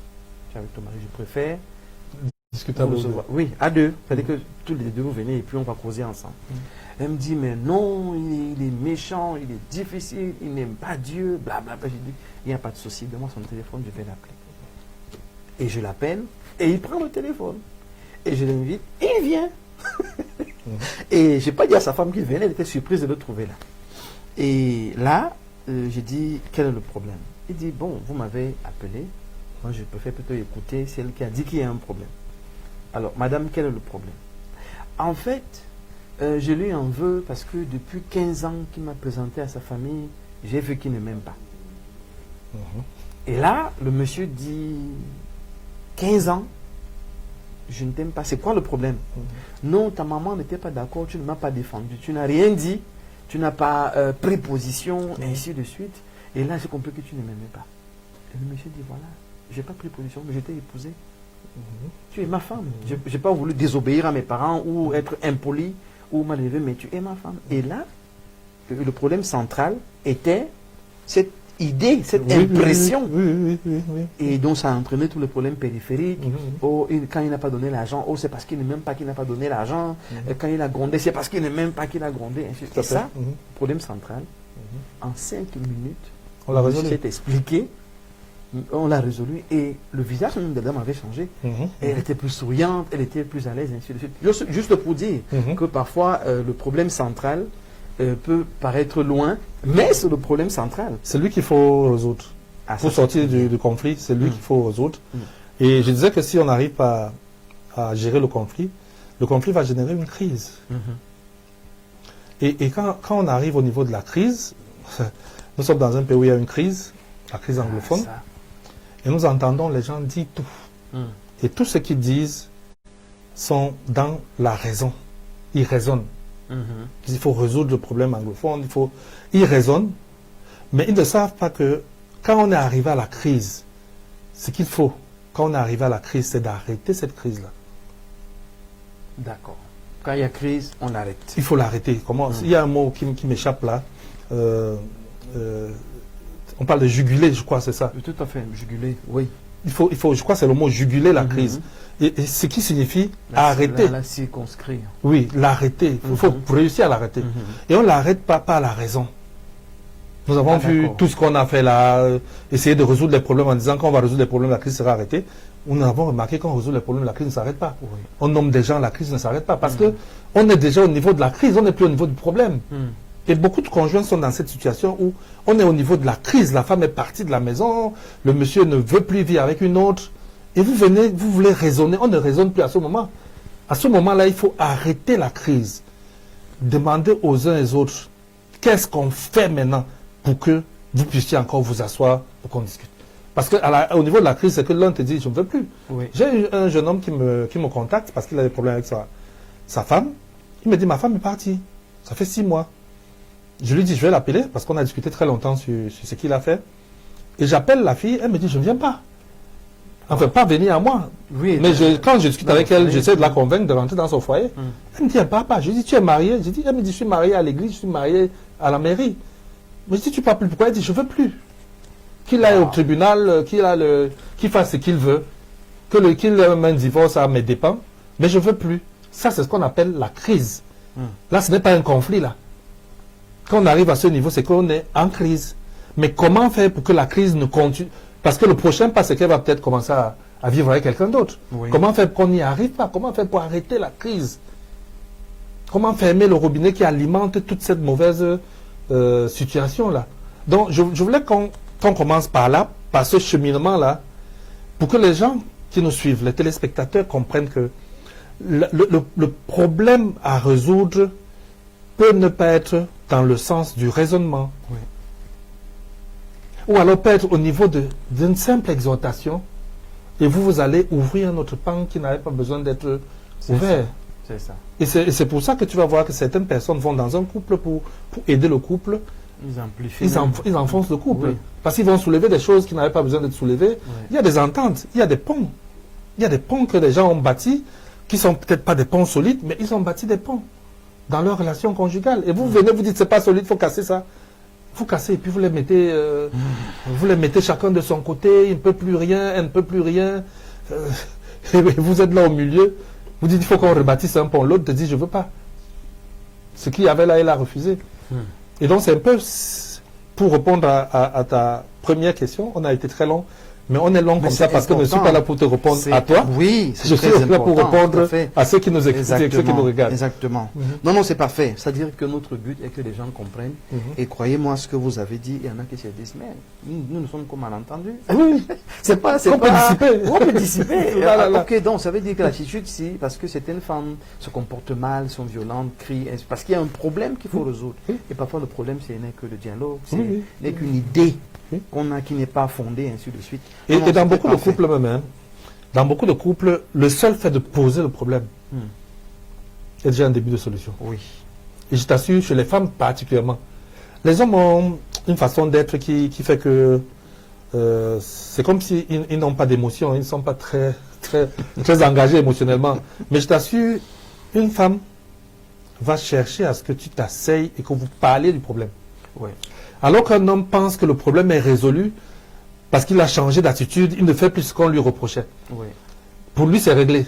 tu es avec ton mari, je préfère discuter avec vous. Oui, à deux. C'est-à-dire que tous les deux vous venez et puis on va causer ensemble. Elle me dit, mais non, il est méchant, il est difficile, il n'aime pas Dieu, blablabla. J'ai dit, il n'y a pas de souci, donne-moi son téléphone, je vais l'appeler. Et je l'appelle, et il prend le téléphone. Et je l'invite, et il vient. Et je n'ai pas dit à sa femme qu'il venait, elle était surprise de le trouver là. Et là, j'ai dit, quel est le problème? Il dit, bon, vous m'avez appelé, moi je préfère plutôt écouter celle qui a dit qu'il y a un problème. Alors, madame, quel est le problème? En fait, je lui en veux parce que depuis 15 ans qu'il m'a présenté à sa famille, j'ai vu qu'il ne m'aime pas. Et là, le monsieur dit, 15 ans, je ne t'aime pas. C'est quoi le problème? Non, ta maman n'était pas d'accord, tu ne m'as pas défendu, tu n'as rien dit, tu n'as pas pris position, et ainsi de suite. Et là, j'ai compris que tu ne m'aimais pas. Et le monsieur dit, voilà, je n'ai pas pris position, mais je t'ai épousé. Tu es ma femme. Je n'ai pas voulu désobéir à mes parents ou être impoli ou mal élevé, mais tu es ma femme. Et là, le problème central était cette idée, cette impression. Et donc ça a entraîné tous les problèmes périphériques. Oh, quand il n'a pas donné l'argent, oh, c'est parce qu'il ne m'aime pas qu'il n'a pas donné l'argent. Quand il a grondé, c'est parce qu'il ne m'aime pas qu'il a grondé. Et ça, problème central, en 5 minutes, on s'est expliqué. On l'a résolu et le visage même de la dame avait changé. Elle était plus souriante, elle était plus à l'aise, ainsi de suite. Juste pour dire que parfois le problème central peut paraître loin, mais c'est le problème central. C'est lui qu'il faut résoudre. Pour sortir du conflit, c'est lui qu'il faut résoudre. Et je disais que si on n'arrive pas à gérer le conflit va générer une crise. Et quand on arrive au niveau de la crise, nous sommes dans un pays où il y a une crise, la crise anglophone. Et nous entendons les gens dire tout. Et tout ce qu'ils disent sont dans la raison. Ils raisonnent. Il faut résoudre le problème anglophone. Ils raisonnent. Mais ils ne savent pas que quand on est arrivé à la crise, ce qu'il faut, quand on est arrivé à la crise, c'est d'arrêter cette crise-là. D'accord. Quand il y a crise, on l'arrête. Il faut l'arrêter. Comment Il y a un mot qui m'échappe là. On parle de juguler, je crois, c'est ça. Tout à fait, juguler, oui. Il faut, je crois que c'est le mot juguler la crise. Et ce qui signifie arrêter. La circonscrire. Oui, l'arrêter. Il faut réussir à l'arrêter. Et on ne l'arrête pas par la raison. Nous avons vu tout ce qu'on a fait là, essayer de résoudre les problèmes en disant qu'on va résoudre les problèmes, la crise sera arrêtée. Nous avons remarqué qu'on résout les problèmes, la crise ne s'arrête pas. Oui. On nomme des gens, la crise ne s'arrête pas. Parce que on est déjà au niveau de la crise, on n'est plus au niveau du problème. Et beaucoup de conjoints sont dans cette situation où on est au niveau de la crise. La femme est partie de la maison, le monsieur ne veut plus vivre avec une autre. Et vous venez, vous voulez raisonner. On ne raisonne plus à ce moment. À ce moment-là, il faut arrêter la crise. Demander aux uns et aux autres, qu'est-ce qu'on fait maintenant pour que vous puissiez encore vous asseoir pour qu'on discute. Parce qu'au niveau de la crise, c'est que l'un te dit, je ne veux plus. Oui. J'ai eu un jeune homme qui me contacte parce qu'il a des problèmes avec sa femme. Il me dit, ma femme est partie. Ça fait 6 mois. Je lui dis, je vais l'appeler parce qu'on a discuté très longtemps sur ce qu'il a fait. Et j'appelle la fille, elle me dit, je ne viens pas. Enfin, pas venir à moi. Oui, mais quand je discute avec elle, j'essaie de la convaincre de rentrer dans son foyer. Elle me dit, elle part pas. Je lui dis, tu es marié? Elle me dit, je suis marié à l'église, je suis marié à la mairie. Mais je dis, tu ne parles plus. Pourquoi? Elle dit, je ne veux plus. Qu'il aille au tribunal, qu'il fasse ce qu'il veut, qu'il mène un divorce à mes dépens, mais je ne veux plus. Ça, c'est ce qu'on appelle la crise. Là, ce n'est pas un conflit, là. Quand on arrive à ce niveau, c'est qu'on est en crise. Mais comment faire pour que la crise ne continue? Parce que le prochain pas, c'est qu'elle va peut-être commencer à vivre avec quelqu'un d'autre. Oui. Comment faire pour qu'on n'y arrive pas? Comment faire pour arrêter la crise? Comment fermer le robinet qui alimente toute cette mauvaise situation-là? Donc, je voulais qu'on commence par là, par ce cheminement-là, pour que les gens qui nous suivent, les téléspectateurs, comprennent que le problème à résoudre peut ne pas être dans le sens du raisonnement. Oui. Ou alors peut être au niveau d'une simple exhortation, et vous allez ouvrir un autre pan qui n'avait pas besoin d'être ouvert. C'est ça. Et c'est pour ça que tu vas voir que certaines personnes vont dans un couple pour aider le couple. Ils amplifient. Ils enfoncent le couple. Oui. Parce qu'ils vont soulever des choses qui n'avaient pas besoin d'être soulevées. Oui. Il y a des ententes, il y a des ponts. Il y a des ponts que les gens ont bâtis, qui ne sont peut-être pas des ponts solides, mais ils ont bâti des ponts dans leur relation conjugale. Et vous venez, vous dites, c'est pas solide, il faut casser ça. Vous cassez, et puis vous les mettez chacun de son côté, il ne peut plus rien, elle ne peut plus rien. Et vous êtes là au milieu, vous dites, il faut qu'on rebâtisse un pont. L'autre te dit, je ne veux pas. Ce qu'il y avait là, il a refusé. Et donc, c'est un peu, pour répondre à ta première question, on a été très long. Mais on est long comme ça parce que je ne suis pas là pour te répondre à toi. Oui, je suis là pour répondre à ceux qui nous écoutent et ceux qui nous regardent. Exactement. Non, c'est parfait. C'est-à-dire que notre but est que les gens comprennent. Et croyez-moi, ce que vous avez dit, il y en a qui se disent, mais nous sommes comme malentendus. Oui, on peut dissiper. Ok, donc ça veut dire que l'attitude, si, parce que certaines femmes se comportent mal, sont violentes, crient, parce qu'il y a un problème qu'il faut résoudre. Et parfois, le problème, ce n'est que le dialogue, ce n'est qu'une idée qu'on a qui n'est pas fondée, ainsi de suite. Et dans beaucoup de couples même, dans beaucoup de couples, le seul fait de poser le problème est déjà un début de solution. Oui. Et je t'assure, chez les femmes particulièrement, les hommes ont une façon d'être qui fait que c'est comme s'ils n'ont pas d'émotion, ils ne sont pas très engagés émotionnellement. Mais je t'assure, une femme va chercher à ce que tu t'asseyes et que vous parlez du problème. Oui. Alors qu'un homme pense que le problème est résolu, parce qu'il a changé d'attitude, il ne fait plus ce qu'on lui reprochait. Oui. Pour lui, c'est réglé.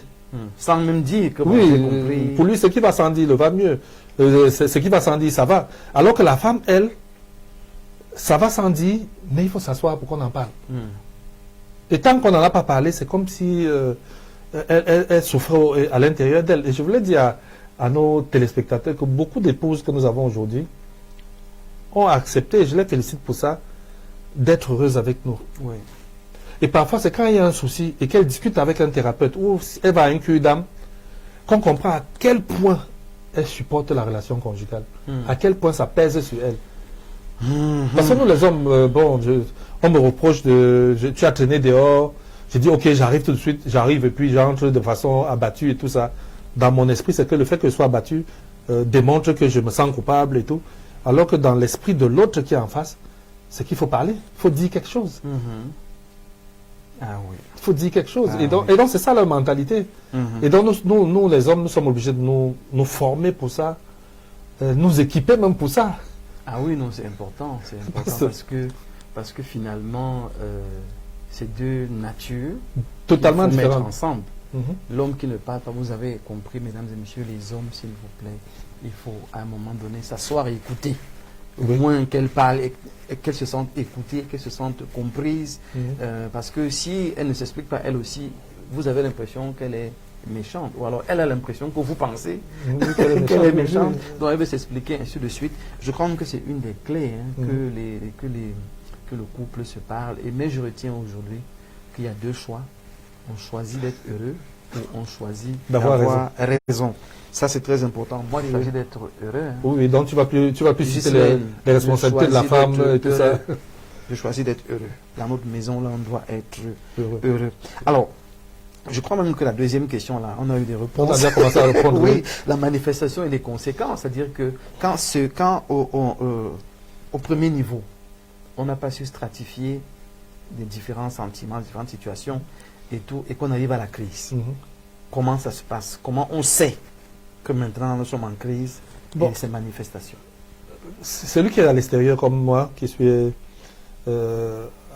Sans même dire que compris. Pour lui, ce qui va sans dire, le va mieux. Ce qui va sans dire, ça va. Alors que la femme, elle, ça va sans dire, mais il faut s'asseoir pour qu'on en parle. Et tant qu'on n'en a pas parlé, c'est comme si elle souffrait à l'intérieur d'elle. Et je voulais dire à nos téléspectateurs que beaucoup d'épouses que nous avons aujourd'hui ont accepté, et je les félicite pour ça, d'être heureuses avec nous. Oui. Et parfois, c'est quand il y a un souci et qu'elle discute avec un thérapeute ou elle va à un cure d'âme, qu'on comprend à quel point elle supporte la relation conjugale, à quel point ça pèse sur elle. Parce que nous, les hommes, on me reproche tu as traîné dehors, j'ai dit, ok, j'arrive tout de suite, j'arrive et puis j'entre de façon abattue et tout ça. Dans mon esprit, c'est que le fait que je sois abattu démontre que je me sens coupable et tout. Alors que dans l'esprit de l'autre qui est en face, c'est qu'il faut parler, il faut dire quelque chose. Ah oui. Il faut dire quelque chose. Et donc, c'est ça leur mentalité. Et donc, nous, les hommes, nous sommes obligés de nous former pour ça, nous équiper même pour ça. Ah oui, non, c'est important. C'est important parce que finalement, c'est deux natures totalement différentes. Mettre ensemble. L'homme qui ne parle pas, vous avez compris, mesdames et messieurs, les hommes, s'il vous plaît, il faut à un moment donné s'asseoir et écouter. au moins qu'elles parlent et qu'elles se sentent écoutées, qu'elles se sentent comprises. Parce que si elle ne s'explique pas elle aussi, vous avez l'impression qu'elle est méchante, ou alors elle a l'impression que vous pensez qu'elle est méchante, donc elle veut s'expliquer, ainsi de suite. Je crois que c'est une des clés que le couple se parle. Mais je retiens aujourd'hui qu'il y a deux choix. On choisit d'être heureux ou on choisit d'avoir raison. Ça, c'est très important. Moi, il s'agit d'être heureux. Hein. Oui, donc tu vas plus citer les responsabilités de la femme et tout ça. Je choisis d'être heureux. Dans notre maison, là, on doit être heureux. Alors, je crois même que la deuxième question, là, on a eu des réponses. On a bien commencé à répondre. Oui, la manifestation et les conséquences. C'est-à-dire que quand au premier niveau, on n'a pas su stratifier des différents sentiments, différentes situations et tout, et qu'on arrive à la crise. Comment ça se passe? Comment on sait que maintenant nous sommes en crise et ces manifestations? Celui qui est à l'extérieur comme moi, qui suis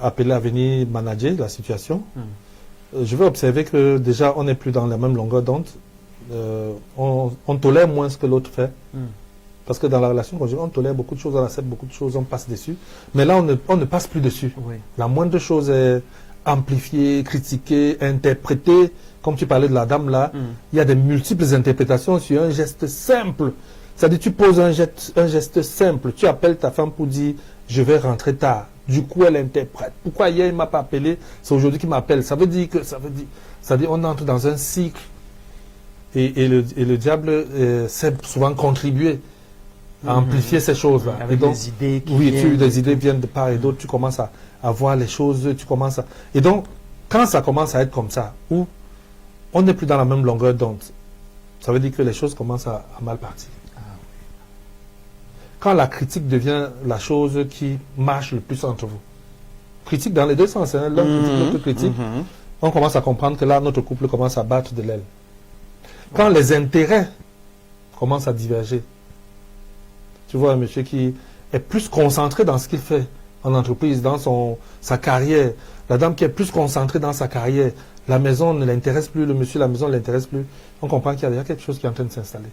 appelé à venir manager la situation, je vais observer que déjà on n'est plus dans la même longueur d'onde. On tolère moins ce que l'autre fait. Parce que dans la relation conjugale, on tolère beaucoup de choses, on accepte beaucoup de choses, on passe dessus. Mais là, on ne passe plus dessus. Oui. La moindre chose est amplifiée, critiquée, interprétée. Comme tu parlais de la dame là, il y a des multiples interprétations sur un geste simple. C'est-à-dire, tu poses un geste simple. Tu appelles ta femme pour dire « je vais rentrer tard ». Du coup, elle interprète. Pourquoi hier, il ne m'a pas appelé? C'est aujourd'hui qu'il m'appelle. Ça veut dire on entre dans un cycle. Et le diable sait souvent contribuer à amplifier ces choses-là. Avec des idées qui des idées viennent de part et d'autre. Tu commences à voir les choses. Et donc, quand ça commence à être comme ça, où on n'est plus dans la même longueur d'onde, ça veut dire que les choses commencent à mal partir. Quand la critique devient la chose qui marche le plus entre vous. Critique dans les deux sens, hein, l'un critique, l'autre critique. On commence à comprendre que là, notre couple commence à battre de l'aile. Quand les intérêts commencent à diverger, tu vois un monsieur qui est plus concentré dans ce qu'il fait en entreprise, dans sa carrière, la dame qui est plus concentrée dans sa carrière, la maison ne l'intéresse plus, le monsieur, la maison ne l'intéresse plus, on comprend qu'il y a déjà quelque chose qui est en train de s'installer.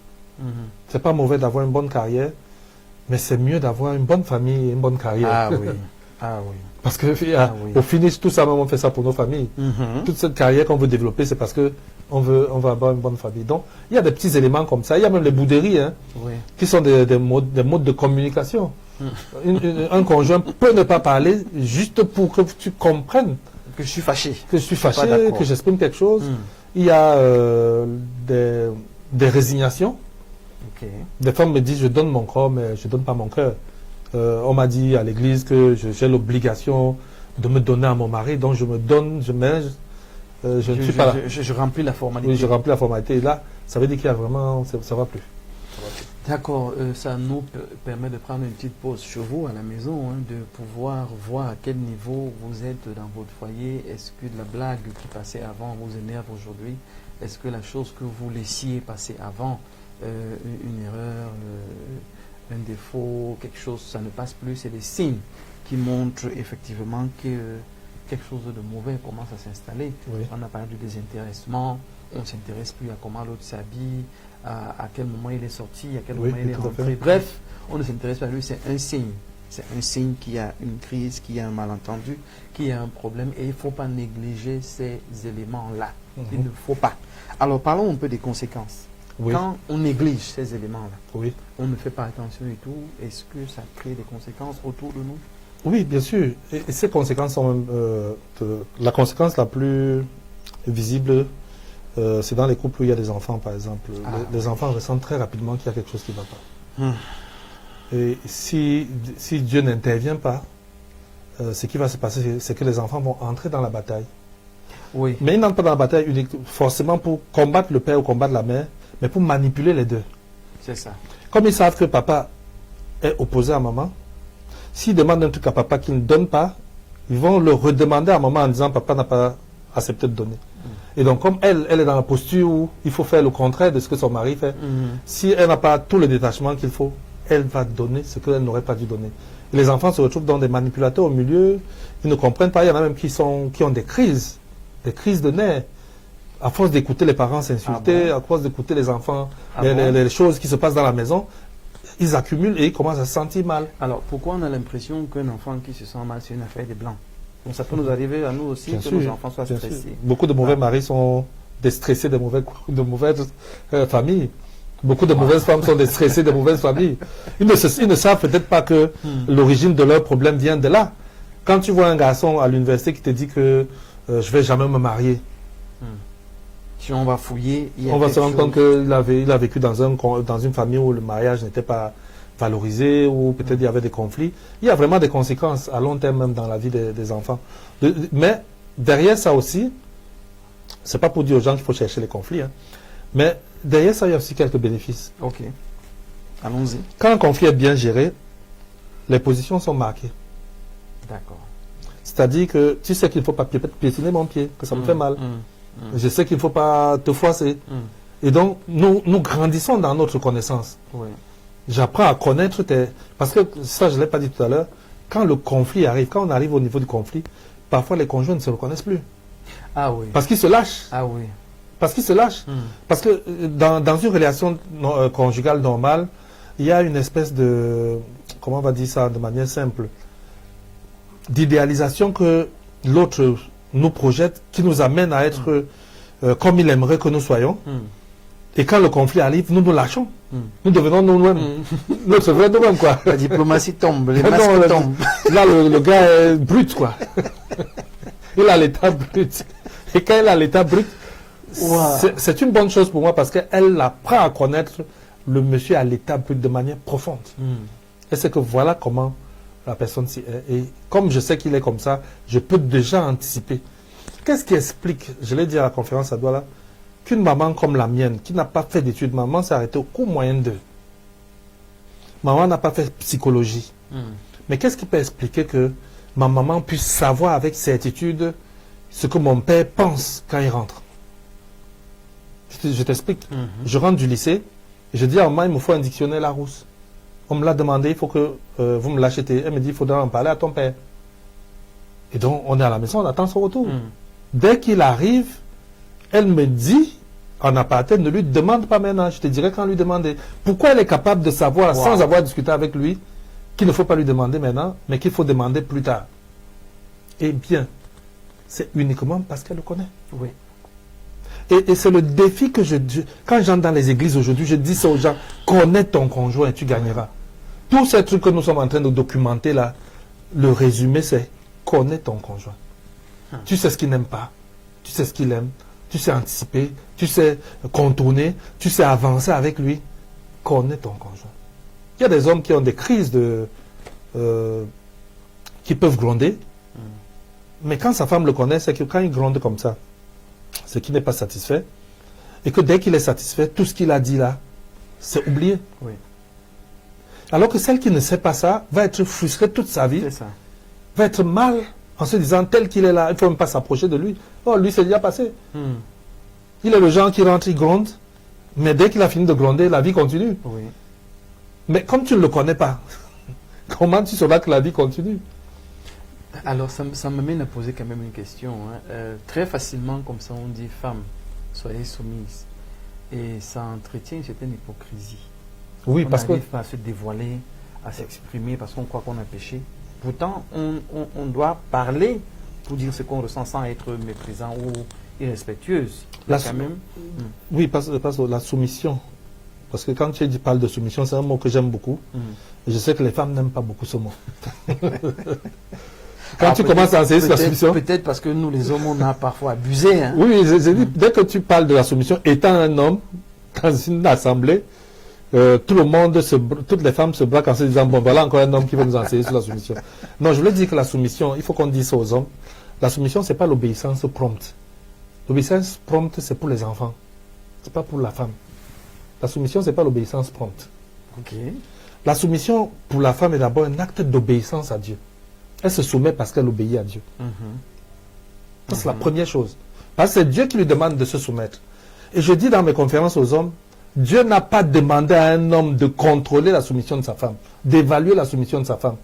C'est pas mauvais d'avoir une bonne carrière, mais c'est mieux d'avoir une bonne famille et une bonne carrière. Ah oui. Parce que au finish, tout ça, on fait ça pour nos familles. Toute cette carrière qu'on veut développer, c'est parce que on veut avoir une bonne famille. Donc, il y a des petits éléments comme ça. Il y a même les bouderies, qui sont des modes de communication. Un conjoint peut ne pas parler juste pour que tu comprennes que je suis fâché. Que je suis fâché, que j'exprime quelque chose. Il y a des résignations. Des femmes me disent, je donne mon corps, mais je ne donne pas mon cœur. On m'a dit à l'église que j'ai l'obligation de me donner à mon mari, donc je me donne, je mets, je ne suis pas là. Je remplis la formalité. Oui, je remplis la formalité. Et là, ça veut dire qu'il y a vraiment, ça ne va plus. D'accord, ça nous permet de prendre une petite pause chez vous à la maison, de pouvoir voir à quel niveau vous êtes dans votre foyer. Est-ce que de la blague qui passait avant vous énerve aujourd'hui? Est-ce que la chose que vous laissiez passer avant, une erreur, un défaut, quelque chose, ça ne passe plus? C'est des signes qui montrent effectivement que quelque chose de mauvais commence à s'installer. On a parlé du désintéressement, on ne s'intéresse plus à comment l'autre s'habille, à quel moment il est sorti, à quel moment il est rentré. Bref, on ne s'intéresse pas à lui, c'est un signe. C'est un signe qu'il y a une crise, qu'il y a un malentendu, qu'il y a un problème. Et il ne faut pas négliger ces éléments-là. Il ne faut pas. Alors, parlons un peu des conséquences. Quand on néglige ces éléments-là, on ne fait pas attention et tout, est-ce que ça crée des conséquences autour de nous? Oui, bien sûr. Et ces conséquences sont même... la conséquence la plus visible, c'est dans les couples où il y a des enfants, par exemple. Les enfants ressentent très rapidement qu'il y a quelque chose qui ne va pas. Et si Dieu n'intervient pas, ce qui va se passer, c'est que les enfants vont entrer dans la bataille. Mais ils n'entrent pas dans la bataille uniquement, forcément pour combattre le père ou combattre la mère, mais pour manipuler les deux. C'est ça. Comme ils savent que papa est opposé à maman, s'ils demandent un truc à papa qu'il ne donne pas, ils vont le redemander à maman en disant papa n'a pas accepté de donner. Et donc comme elle est dans la posture où il faut faire le contraire de ce que son mari fait, si elle n'a pas tout le détachement qu'il faut, elle va donner ce qu'elle n'aurait pas dû donner. Et les enfants se retrouvent dans des manipulateurs au milieu, ils ne comprennent pas, il y en a même qui ont des crises de nerfs, à force d'écouter les parents s'insulter, à force d'écouter les enfants, les choses qui se passent dans la maison. ils accumulent et ils commencent à se sentir mal. Alors, pourquoi on a l'impression qu'un enfant qui se sent mal, c'est une affaire des Blancs? Donc, ça peut nous arriver à nous aussi que nos enfants soient stressés. Beaucoup de mauvais maris sont des stressés de mauvaises familles. Beaucoup de mauvaises femmes sont des stressées de mauvaises familles. Ils ne savent peut-être pas que l'origine de leur problème vient de là. Quand tu vois un garçon à l'université qui te dit que je ne vais jamais me marier, si on va fouiller, on va se rendre compte qu'il a vécu dans une famille où le mariage n'était pas valorisé, ou peut-être il y avait des conflits. Il y a vraiment des conséquences à long terme même dans la vie des enfants. Mais derrière ça aussi, c'est pas pour dire aux gens qu'il faut chercher les conflits, hein, mais derrière ça, il y a aussi quelques bénéfices. Ok. Allons-y. Quand un conflit est bien géré, les positions sont marquées. D'accord. C'est-à-dire que tu sais qu'il ne faut pas piétiner mon pied, que ça me fait mal. Je sais qu'il ne faut pas te froisser. Et donc, nous grandissons dans notre connaissance. Oui. J'apprends à connaître Parce que, ça, je ne l'ai pas dit tout à l'heure, quand le conflit arrive, quand on arrive au niveau du conflit, parfois les conjoints ne se reconnaissent plus. Ah oui. Parce qu'ils se lâchent. Ah oui. Parce qu'ils se lâchent. Parce que dans une relation conjugale normale, il y a une espèce de, comment on va dire ça de manière simple, d'idéalisation que l'autre nous projette, qui nous amène à être comme il aimerait que nous soyons. Et quand le conflit arrive, nous nous lâchons. Nous devenons nous-mêmes. Notre vrai nous-mêmes, quoi. La diplomatie tombe, les masques tombent. Là, le gars est brut, quoi. Il a l'état brut. Et quand il a l'état brut, c'est une bonne chose pour moi parce qu'elle apprend à connaître le monsieur à l'état brut de manière profonde. Et c'est que voilà comment la personne s'y est. Et comme je sais qu'il est comme ça, je peux déjà anticiper. Qu'est-ce qui explique, je l'ai dit à la conférence à Douala, qu'une maman comme la mienne, qui n'a pas fait d'études, maman s'est arrêtée au cours moyen 2. Maman n'a pas fait psychologie. Mais qu'est-ce qui peut expliquer que ma maman puisse savoir avec certitude ce que mon père pense quand il rentre? Je t'explique. Je rentre du lycée, et je dis à maman, il me faut un dictionnaire Larousse. On me l'a demandé, il faut que vous me l'achetez. Elle me dit, il faudra en parler à ton père. Et donc, on est à la maison, on attend son retour. Dès qu'il arrive, elle me dit, en aparté, ne lui demande pas maintenant, je te dirai quand lui demander. Pourquoi elle est capable de savoir, sans avoir discuté avec lui, qu'il ne faut pas lui demander maintenant, mais qu'il faut demander plus tard? Eh bien, c'est uniquement parce qu'elle le connaît. Oui. Et c'est le défi que quand j'entre dans les églises aujourd'hui, je dis ça aux gens, connais ton conjoint et tu gagneras. Tous ces trucs que nous sommes en train de documenter là, le résumé c'est, connais ton conjoint. Tu sais ce qu'il n'aime pas, tu sais ce qu'il aime, tu sais anticiper, tu sais contourner, tu sais avancer avec lui. Connais ton conjoint. Il y a des hommes qui ont des crises qui peuvent gronder, mais quand sa femme le connaît, c'est que quand il gronde comme ça, c'est qu'il n'est pas satisfait, et que dès qu'il est satisfait, tout ce qu'il a dit là, c'est oublié. Oui. Alors que celle qui ne sait pas ça va être frustrée toute sa vie, va être mal en se disant tel qu'il est là, il ne faut même pas s'approcher de lui. Oh, lui, c'est déjà passé. Il est le genre qui rentre, il gronde, mais dès qu'il a fini de gronder, la vie continue. Oui. Mais comme tu ne le connais pas, comment tu sauras que la vie continue? Alors, ça me mène à poser quand même une question. Très facilement, comme ça, on dit femme, soyez soumise. Et ça entretient une certaine hypocrisie. Oui, parce que. On n'arrive pas à se dévoiler, à s'exprimer parce qu'on croit qu'on a péché. Pourtant, on doit parler pour dire ce qu'on ressent sans être méprisant ou irrespectueuse. Quand même. Oui, parce que la soumission. Parce que quand tu parles de soumission, c'est un mot que j'aime beaucoup. Et je sais que les femmes n'aiment pas beaucoup ce mot. Quand tu commences à enseigner sur la soumission. Peut-être parce que nous, les hommes, on a parfois abusé. Hein. Oui, j'ai dit, dès que tu parles de la soumission, étant un homme, dans une assemblée, toutes les femmes se braquent en se disant, bon, voilà encore un homme qui va nous enseigner sur la soumission. Non, je voulais dire que la soumission, il faut qu'on dise ça aux hommes. La soumission, ce n'est pas l'obéissance prompte. L'obéissance prompte, c'est pour les enfants. Ce n'est pas pour la femme. La soumission, ce n'est pas l'obéissance prompte. Ok. La soumission, pour la femme, est d'abord un acte d'obéissance à Dieu. Elle se soumet parce qu'elle obéit à Dieu. Ça, c'est la première chose. Parce que c'est Dieu qui lui demande de se soumettre. Et je dis dans mes conférences aux hommes, Dieu n'a pas demandé à un homme de contrôler la soumission de sa femme, d'évaluer la soumission de sa femme,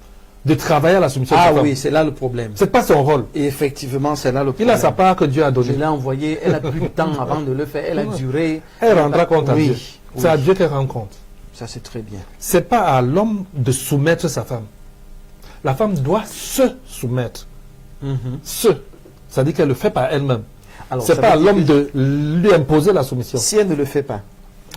de travailler à la soumission de sa femme. Ah oui, c'est là le problème. C'est pas son rôle. Et effectivement, c'est là le problème. Il a sa part que Dieu a donnée. Je l'ai envoyé, elle a pris le temps avant de le faire, elle a duré. Elle rendra compte à Dieu. Oui. C'est à Dieu qu'elle rend compte. Ça, c'est très bien. Ce n'est pas à l'homme de soumettre sa femme. La femme doit se soumettre. C'est-à-dire qu'elle ne le fait pas elle-même. Ce n'est pas à l'homme de lui imposer la soumission. Si elle ne le fait pas,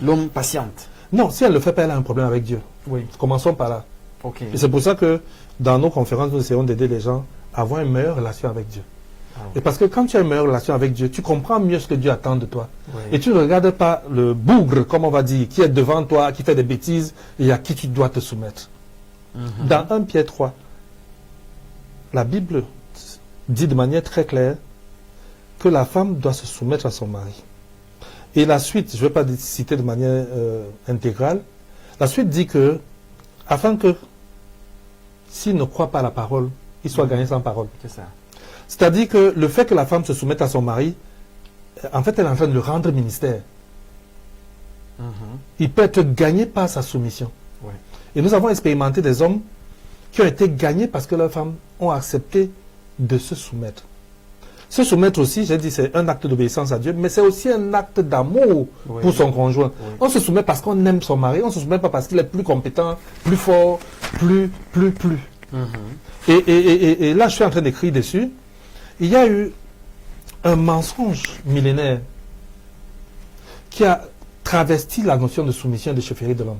l'homme patiente. Non, si elle ne le fait pas, elle a un problème avec Dieu. Oui. Commençons par là. Ok. Et c'est pour ça que dans nos conférences, nous essayons d'aider les gens à avoir une meilleure relation avec Dieu. oui. Et parce que quand tu as une meilleure relation avec Dieu, tu comprends mieux ce que Dieu attend de toi. Oui. Et tu ne regardes pas le bougre, comme on va dire, qui est devant toi, qui fait des bêtises et à qui tu dois te soumettre. Dans 1 Pierre 3, la Bible dit de manière très claire que la femme doit se soumettre à son mari. Et la suite, je ne vais pas citer de manière intégrale, la suite dit que, afin que, s'il ne croit pas à la parole, il soit gagné sans parole. C'est ça. C'est-à-dire que le fait que la femme se soumette à son mari, en fait, elle est en train de le rendre ministère. Il peut être gagné par sa soumission. Ouais. Et nous avons expérimenté des hommes qui ont été gagnés parce que leurs femmes ont accepté de se soumettre. Se soumettre aussi, j'ai dit, c'est un acte d'obéissance à Dieu, mais c'est aussi un acte d'amour pour son conjoint. Oui. On se soumet parce qu'on aime son mari, on ne se soumet pas parce qu'il est plus compétent, plus fort, plus. Et là, je suis en train d'écrire dessus. Il y a eu un mensonge millénaire qui a travesti la notion de soumission et de chefferie de l'homme.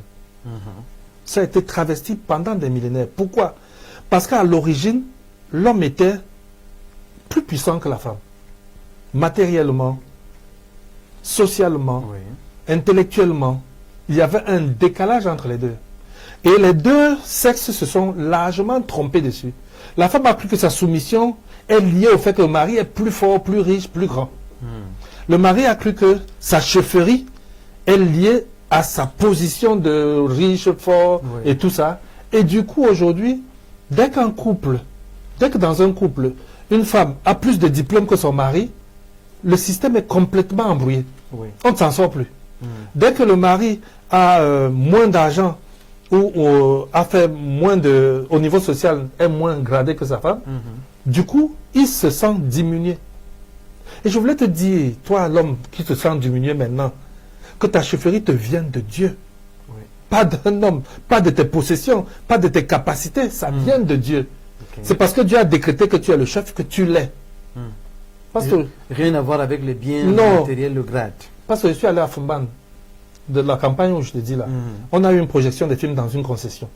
Ça a été travesti pendant des millénaires. Pourquoi? Parce qu'à l'origine, l'homme était plus puissant que la femme. Matériellement, socialement, intellectuellement. Il y avait un décalage entre les deux. Et les deux sexes se sont largement trompés dessus. La femme a cru que sa soumission est liée au fait que le mari est plus fort, plus riche, plus grand. Le mari a cru que sa chefferie est liée à sa position de riche, fort et tout ça. Et du coup, aujourd'hui, dès que dans un couple, une femme a plus de diplômes que son mari, le système est complètement embrouillé. On ne s'en sort plus. Dès que le mari a moins d'argent ou a fait moins de, au niveau social, est moins gradé que sa femme, du coup, il se sent diminué. Et je voulais te dire, toi, l'homme qui te sent diminué maintenant, que ta chefferie te vient de Dieu. Pas d'un homme, pas de tes possessions, pas de tes capacités, ça vient de Dieu. C'est parce que Dieu a décrété que tu es le chef que tu l'es. Parce que rien à voir avec les biens matériels, le grade. Parce que je suis allé à Fumban, de la campagne où je te dis là. On a eu une projection des films dans une concession.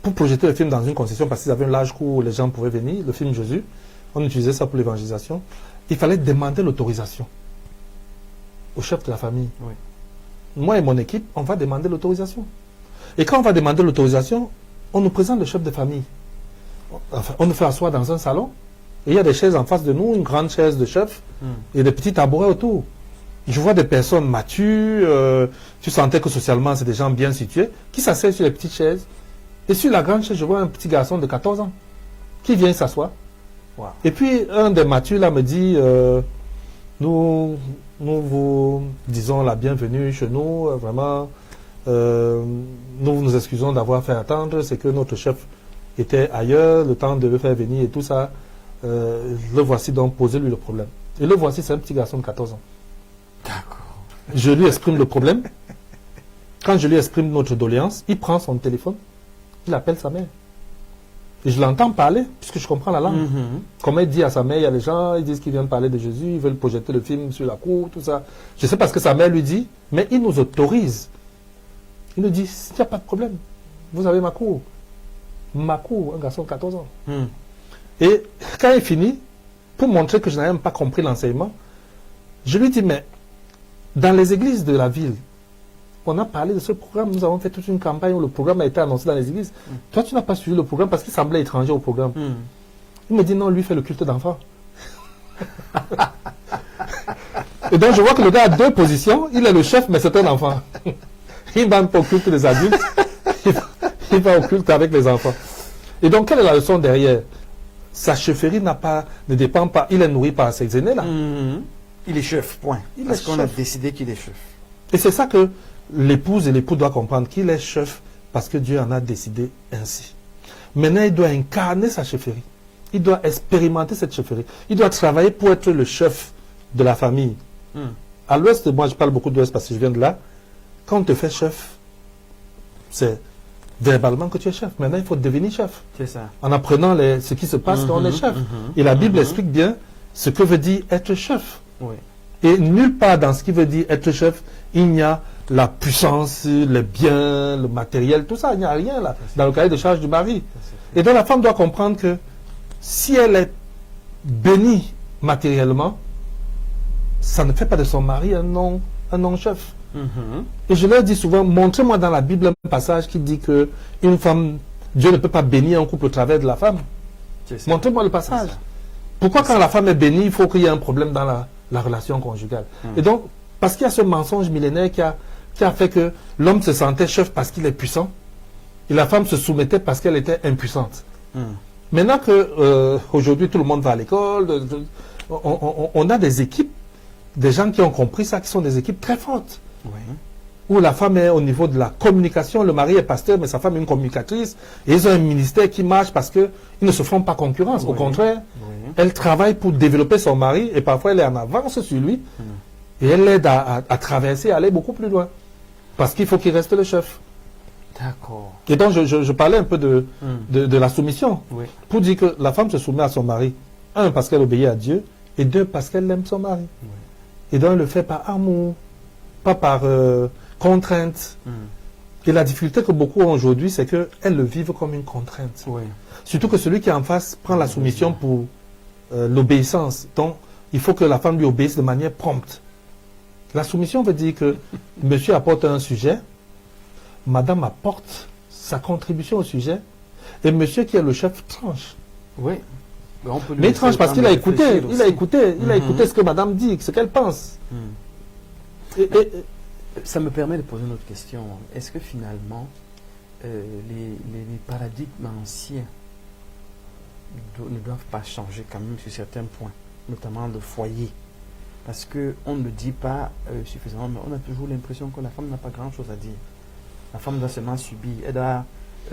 Pour projeter le film dans une concession, parce qu'ils avaient un large cours où les gens pouvaient venir, le film Jésus, on utilisait ça pour l'évangélisation. Il fallait demander l'autorisation au chef de la famille. Moi et mon équipe, on va demander l'autorisation. Et quand on va demander l'autorisation, on nous présente le chef de famille. Enfin, on nous fait asseoir dans un salon, et il y a des chaises en face de nous, une grande chaise de chef, et des petits tabourets autour. Je vois des personnes matures, tu sentais que socialement c'est des gens bien situés, qui s'asseyent sur les petites chaises. Et sur la grande chaise, je vois un petit garçon de 14 ans, qui vient s'asseoir. Et puis un des matures là me dit, nous vous disons la bienvenue chez nous, vraiment, nous nous excusons d'avoir fait attendre, c'est que notre chef était ailleurs, le temps de le faire venir et tout ça. Le voici donc, posez-lui le problème. Et le voici, c'est un petit garçon de 14 ans. D'accord. Je lui exprime le problème. Quand je lui exprime notre doléance, il prend son téléphone, il appelle sa mère. Et je l'entends parler, puisque je comprends la langue. Comment il dit à sa mère, il y a les gens, ils disent qu'ils viennent parler de Jésus, ils veulent projeter le film sur la cour, tout ça. Je sais pas ce que sa mère lui dit, mais il nous autorise. Il nous dit, il n'y a pas de problème, vous avez ma cour. Ma cour, un garçon de 14 ans. Et quand il finit, pour montrer que je n'avais même pas compris l'enseignement, je lui dis, mais dans les églises de la ville, on a parlé de ce programme, nous avons fait toute une campagne où le programme a été annoncé dans les églises. Toi, tu n'as pas suivi le programme parce qu'il semblait étranger au programme. Il me dit, non, lui fait le culte d'enfant. Et donc, je vois que le gars a deux positions. Il est le chef, mais c'est un enfant. Il va pas au culte des adultes. Il va au culte avec les enfants. Et donc, quelle est la leçon derrière? Sa chefferie ne dépend pas, il est nourri par ses aînés là. Il est chef, point. Parce qu'on a décidé qu'il est chef. Et c'est ça que l'épouse et l'époux doivent comprendre, qu'il est chef parce que Dieu en a décidé ainsi. Maintenant, il doit incarner sa chefferie. Il doit expérimenter cette chefferie. Il doit travailler pour être le chef de la famille. À l'ouest, moi je parle beaucoup de l'ouest parce que je viens de là. Quand on te fait chef, c'est verbalement que tu es chef. Maintenant, il faut devenir chef. C'est ça. En apprenant ce qui se passe quand on est chef. Et la Bible explique bien ce que veut dire être chef. Oui. Et nulle part dans ce qui veut dire être chef, il n'y a la puissance, les biens, le matériel, tout ça. Il n'y a rien là, dans le cahier de charge du mari. Et donc la femme doit comprendre que si elle est bénie matériellement, ça ne fait pas de son mari un non-chef. Et je leur dis souvent, montrez-moi dans la Bible un passage qui dit que une femme, Dieu ne peut pas bénir un couple au travers de la femme. Montrez-moi le passage. Pourquoi quand la femme est bénie, il faut qu'il y ait un problème dans la relation conjugale? Et donc, parce qu'il y a ce mensonge millénaire qui a fait que l'homme se sentait chef parce qu'il est puissant, et la femme se soumettait parce qu'elle était impuissante. Maintenant que aujourd'hui tout le monde va à l'école, on a des équipes, des gens qui ont compris ça, qui sont des équipes très fortes. Où la femme est au niveau de la communication, le mari est pasteur, mais sa femme est une communicatrice, et ils ont un ministère qui marche parce qu'ils ne se font pas concurrence. Au contraire, elle travaille pour développer son mari, et parfois elle est en avance sur lui, et elle l'aide à traverser, à aller beaucoup plus loin. Parce qu'il faut qu'il reste le chef. D'accord. Et donc je parlais un peu de la soumission, pour dire que la femme se soumet à son mari, un, parce qu'elle obéit à Dieu, et deux, parce qu'elle aime son mari. Et donc elle le fait par amour, pas par contrainte. Et la difficulté que beaucoup ont aujourd'hui, c'est qu'elles le vivent comme une contrainte. Surtout que celui qui est en face prend la soumission pour l'obéissance. Donc, il faut que la femme lui obéisse de manière prompte. La soumission veut dire que monsieur apporte un sujet, madame apporte sa contribution au sujet, et monsieur qui est le chef tranche. Mais il tranche parce qu'il a écouté, il a écouté ce que madame dit, ce qu'elle pense. Ça me permet de poser une autre question. Est-ce que finalement, les paradigmes anciens ne doivent pas changer quand même sur certains points, notamment le foyer? Parce qu'on ne dit pas suffisamment, mais on a toujours l'impression que la femme n'a pas grand-chose à dire. La femme doit seulement subir. Elle doit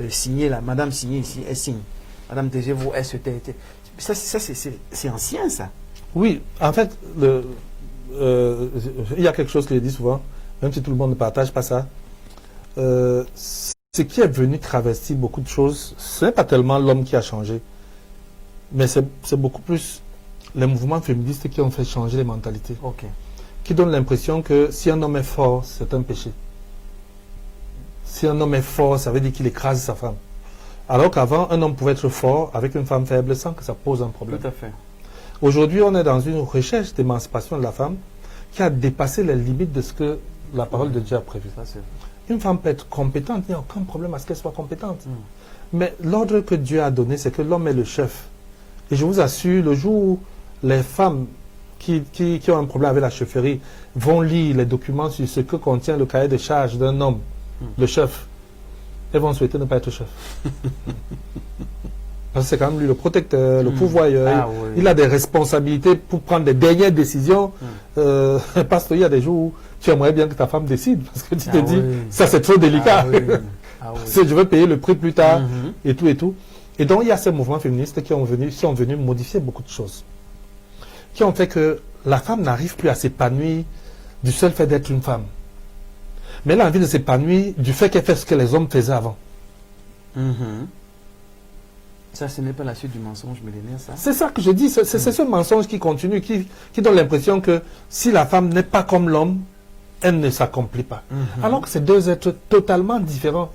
signer, madame signe ici, elle signe. Madame taisez-vous, elle se tait. Ça c'est ancien, ça. Oui, en fait, il y a quelque chose que je dis souvent, même si tout le monde ne partage pas ça. Ce qui est venu travestir beaucoup de choses, ce n'est pas tellement l'homme qui a changé, mais c'est beaucoup plus les mouvements féministes qui ont fait changer les mentalités. Qui donnent l'impression que si un homme est fort, c'est un péché. Si un homme est fort, ça veut dire qu'il écrase sa femme. Alors qu'avant, un homme pouvait être fort avec une femme faible sans que ça pose un problème. Tout à fait. Aujourd'hui, on est dans une recherche d'émancipation de la femme qui a dépassé les limites de ce que la parole de Dieu a prévu. Une femme peut être compétente, il n'y a aucun problème à ce qu'elle soit compétente. Mais l'ordre que Dieu a donné, c'est que l'homme est le chef. Et je vous assure, le jour où les femmes qui ont un problème avec la chefferie vont lire les documents sur ce que contient le cahier de charge d'un homme, le chef, elles vont souhaiter ne pas être chef. Parce que c'est quand même lui le protecteur, le pourvoyeur. Il a des responsabilités pour prendre les dernières décisions. Parce qu'il y a des jours où tu aimerais bien que ta femme décide. Parce que tu te dis, ça c'est trop délicat. Je veux payer le prix plus tard. Et tout et tout. Et donc il y a ces mouvements féministes qui sont venus modifier beaucoup de choses. Qui ont fait que la femme n'arrive plus à s'épanouir du seul fait d'être une femme. Mais elle a envie de s'épanouir du fait qu'elle fait ce que les hommes faisaient avant. Ça, ce n'est pas la suite du mensonge millénaire, ça? C'est ça que je dis. C'est ce mensonge qui continue, qui donne l'impression que si la femme n'est pas comme l'homme, elle ne s'accomplit pas. Alors que c'est deux êtres totalement différents,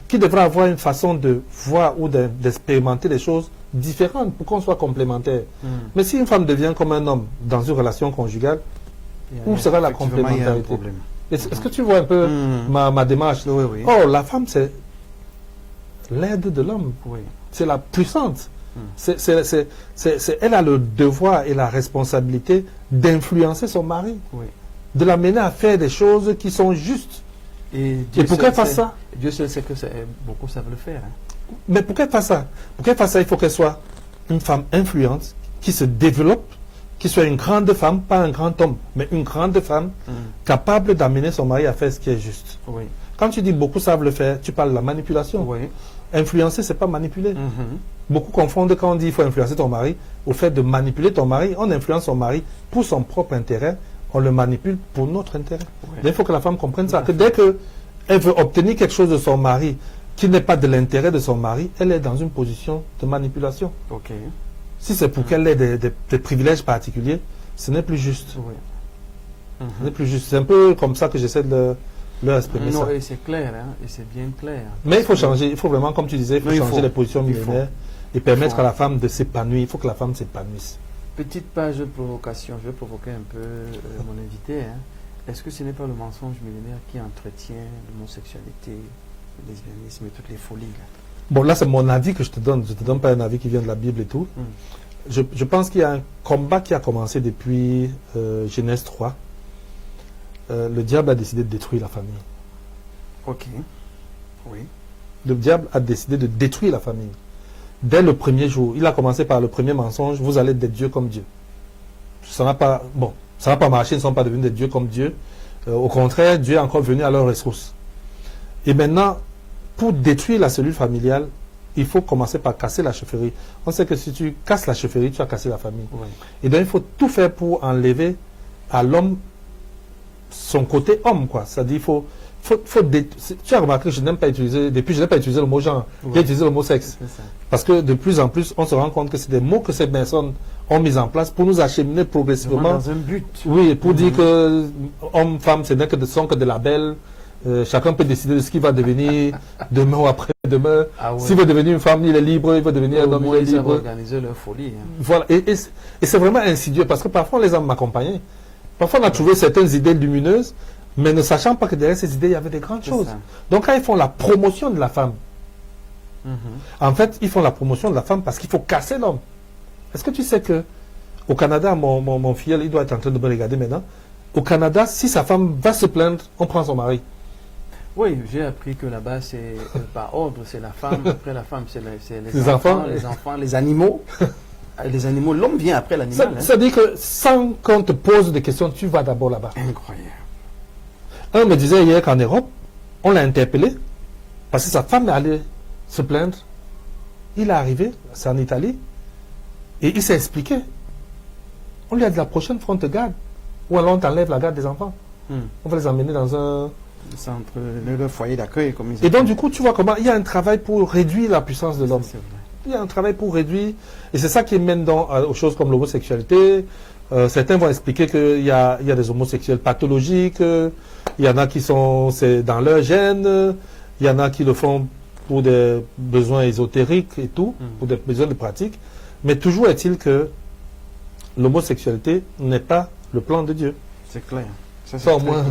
qui devraient avoir une façon de voir ou d'expérimenter des choses différentes pour qu'on soit complémentaires. Mais si une femme devient comme un homme dans une relation conjugale, où sera la complémentarité? Est-ce que tu vois un peu ma démarche? Oh, la femme, c'est l'aide de l'homme. C'est la puissante. Elle a le devoir et la responsabilité d'influencer son mari. De l'amener à faire des choses qui sont justes. Et pour qu'elle fasse ça? Dieu seul sait que beaucoup savent le faire. Mais pour qu'elle fasse ça? Pour qu'elle fasse ça, il faut qu'elle soit une femme influente, qui se développe, qui soit une grande femme, pas un grand homme, mais une grande femme capable d'amener son mari à faire ce qui est juste. Quand tu dis beaucoup savent le faire, tu parles de la manipulation. Influencer, c'est pas manipuler. Beaucoup confondent quand on dit il faut influencer ton mari, au fait de manipuler ton mari. On influence son mari pour son propre intérêt, on le manipule pour notre intérêt. Il faut que la femme comprenne ça, que dès qu'elle elle veut obtenir quelque chose de son mari qui n'est pas de l'intérêt de son mari, elle est dans une position de manipulation. Ok. Si c'est pour qu'elle ait des privilèges particuliers, ce n'est plus juste. Oui. Ce n'est plus juste. C'est un peu comme ça que j'essaie de leur exprimer ça. Non, et c'est clair, hein, et c'est bien clair. Mais il faut changer, il faut vraiment, comme tu disais, il faut changer les positions il millénaires et permettre à la femme de s'épanouir. Il faut que la femme s'épanouisse. Petite page de provocation, je vais provoquer un peu mon invité. Hein. Est-ce que ce n'est pas le mensonge millénaire qui entretient l'homosexualité, le lesbianisme et toutes les folies là? Bon, là, c'est mon avis que je te donne. Je ne te donne pas un avis qui vient de la Bible et tout. Je pense qu'il y a un combat qui a commencé depuis Genèse 3. Le diable a décidé de détruire la famille. Ok. Oui. Le diable a décidé de détruire la famille. Dès le premier jour, il a commencé par le premier mensonge, vous allez être des dieux comme Dieu. Ça n'a pas marché, ils ne sont pas devenus des dieux comme Dieu. Au contraire, Dieu est encore venu à leur ressource. Et maintenant, pour détruire la cellule familiale, il faut commencer par casser la chefferie. On sait que si tu casses la chefferie, tu as cassé la famille. Oui. Et donc, il faut tout faire pour enlever à l'homme son côté homme, quoi. C'est-à-dire, il faut tu as remarqué que je n'aime pas utiliser le mot genre, j'ai utilisé le mot sexe. Parce que de plus en plus, on se rend compte que c'est des mots que ces personnes ont mis en place pour nous acheminer progressivement. Dans un but. Oui, pour dire que homme, femme, ce n'est que de labels. Chacun peut décider de ce qu'il va devenir demain ou après-demain. Ah ouais. S'il veut devenir une femme, il est libre. Il veut devenir un homme, il est Ils savent libre. organiser leur folie. Hein. Voilà. Et c'est vraiment insidieux parce que parfois les hommes m'accompagnaient. Parfois on a trouvé certaines idées lumineuses, mais ne sachant pas que derrière ces idées, il y avait des grandes choses. Ça. Donc quand ils font la promotion de la femme, en fait, ils font la promotion de la femme parce qu'il faut casser l'homme. Est-ce que tu sais que au Canada, mon filleul, il doit être en train de me regarder maintenant. Au Canada, si sa femme va se plaindre, on prend son mari. Oui, j'ai appris que là-bas, c'est par ordre, c'est la femme. Après la femme, c'est les Les enfants. les animaux. Les animaux, l'homme vient après l'animal. Hein. C'est-à-dire que sans qu'on te pose des questions, tu vas d'abord là-bas. Incroyable. Un me disait hier qu'en Europe, on l'a interpellé parce que sa femme est allée se plaindre. Il est arrivé, c'est en Italie, et il s'est expliqué. On lui a dit la prochaine fois on te garde, ou alors on t'enlève la garde des enfants. On va les emmener dans un centre, le foyer d'accueil, comme ils Et donc du coup, tu vois comment il y a un travail pour réduire la puissance de l'homme. C'est vrai. Il y a un travail pour réduire, et c'est ça qui mène aux choses comme l'homosexualité. Certains vont expliquer qu'il y a des homosexuels pathologiques, il y en a qui c'est dans leur gène, il y en a qui le font pour des besoins ésotériques et tout, pour des besoins de pratique. Mais toujours est-il que l'homosexualité n'est pas le plan de Dieu. C'est clair. Ça au moins,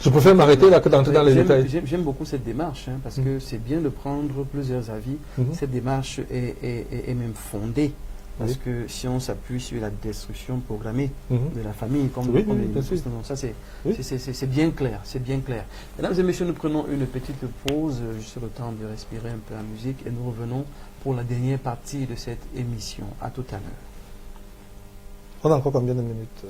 je préfère m'arrêter là que d'entrer dans les détails. J'aime beaucoup cette démarche, hein, parce que c'est bien de prendre plusieurs avis. Cette démarche est même fondée. Parce que si on s'appuie sur la destruction programmée de la famille, comme ça c'est bien clair, c'est bien clair. Mesdames et messieurs, nous prenons une petite pause, juste le temps de respirer un peu la musique, et nous revenons pour la dernière partie de cette émission. À tout à l'heure. On a encore combien de minutes?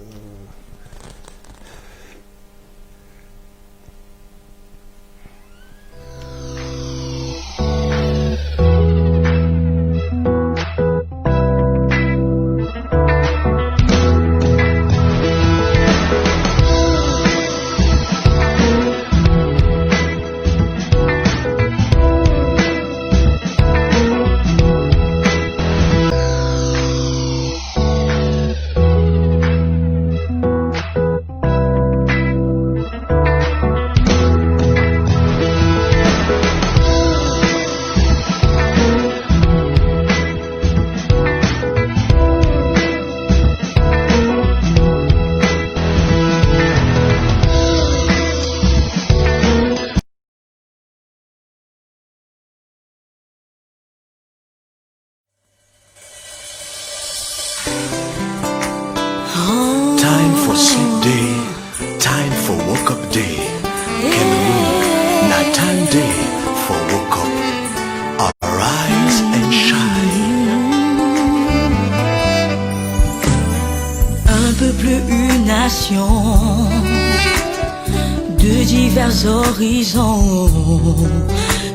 Time for sleep day, time for woke up day. Cameroon, nighttime day for woke up. Arise and shine. Un peuple, une nation, de divers horizons.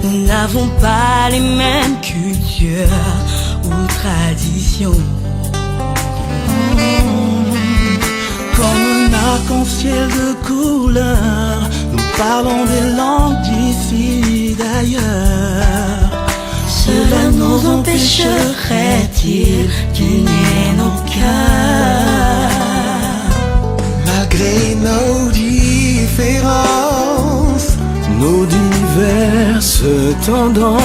Nous n'avons pas les mêmes cultures ou traditions. Comme un arc-en-ciel de couleurs, nous Parlons des langues d'ici d'ailleurs. Cela nous empêcherait-il d'unir nos cœurs? Malgré nos différences, nos diverses tendances,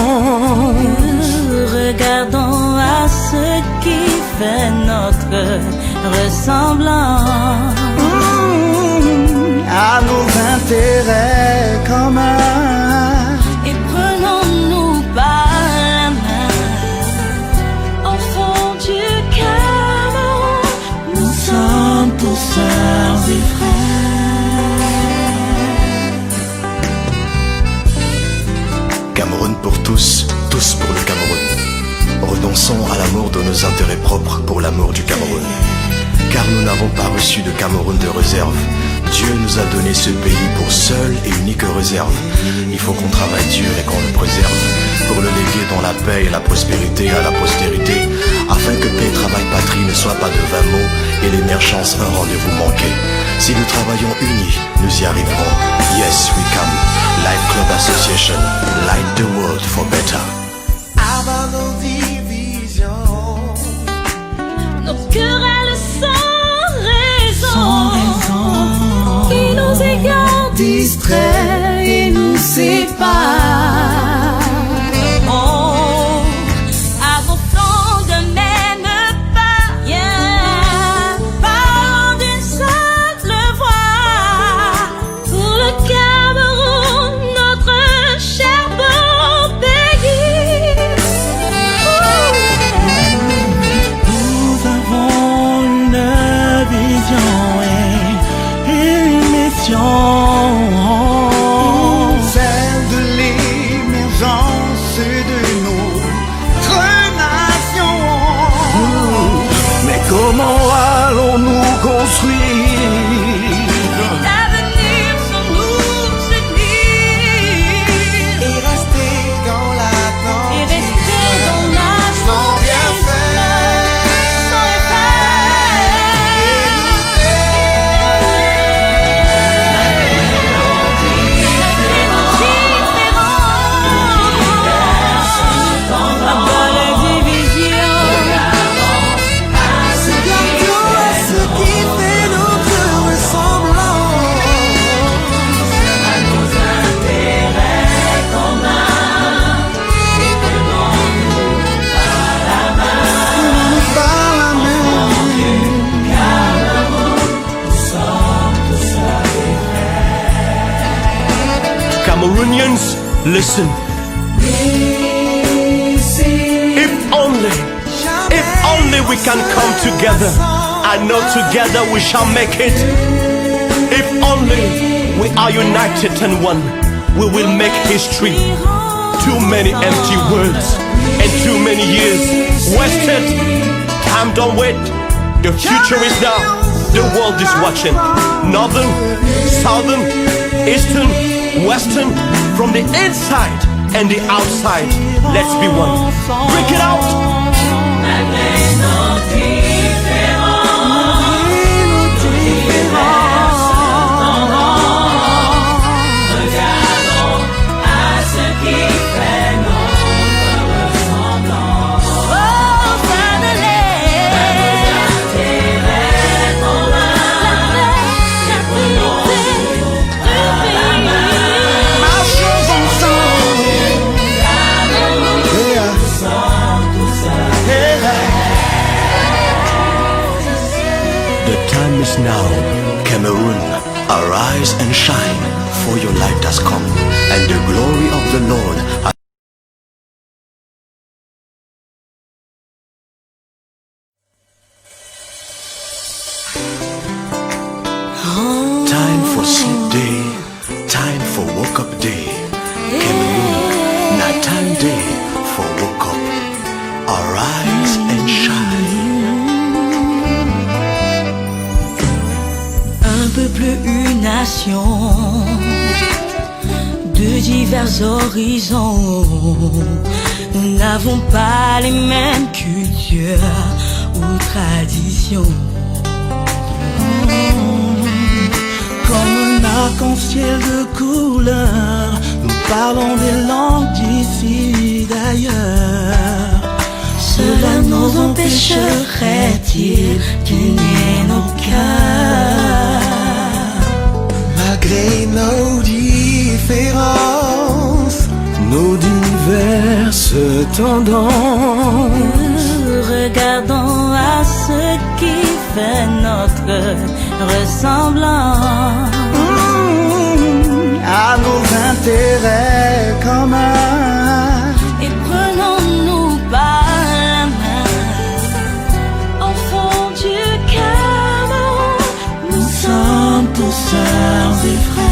regardons à ce qui fait notre ressemblance. À nos intérêts communs, Et prenons-nous par la main. Au fond du Cameroun, nous sommes tous sœurs et frères. Cameroun pour tous, tous pour le Cameroun. Renonçons à l'amour de nos intérêts propres pour l'amour du Cameroun. Car nous n'avons pas reçu de Cameroun de réserve. Dieu nous a donné ce pays pour seule et unique réserve. Il faut qu'on travaille dur et qu'on le préserve pour le léguer dans la paix et la prospérité à la postérité, afin que paix, travail, patrie ne soient pas de vains mots et l'émergence un rendez-vous manqué. Si nous travaillons unis, nous y arriverons. Yes, we come. Light Club Association, light the world for better. Avant nos divisions, Nos querelles sans raison, qui nous égarent, distraient et nous séparent. Oh, avançons de même pas, yeah. Parlons d'une simple voix pour le Cameroun, notre cher beau pays. nous avons une vision et une mission. Celle de l'émergence de notre nation. Mais comment allons-nous construire L'avenir sans nous unir et rester dans l'attente et rester dans la sans rien Cameroonians, listen. If only we can come together. I know together we shall make it. If only we are united and one, we will make history. Too many empty words and too many years wasted. Time don't wait. The future is now. The world is watching. Northern, southern, eastern, western, from the inside and the outside. Let's be one. Break it out. Now, Cameroon, arise and shine, for your light has come, and the glory of the Lord has time for sleep day, time for woke up day. Cameroon, nighttime day for woke up. Arise and shine. Un peuple, une nation, de divers horizons. Nous n'avons pas les mêmes cultures ou traditions. Comme on a arc-en-ciel de couleur. Nous parlons des langues d'ici d'ailleurs. Cela nous empêcherait-il d'unir nos cœurs? Malgré nos différences, nos diverses tendances, regardons à ce qui fait notre ressemblance. À nos intérêts communs. Et prenons-nous par la main. Enfants du Cameroun, nous sommes tous sœurs et frères.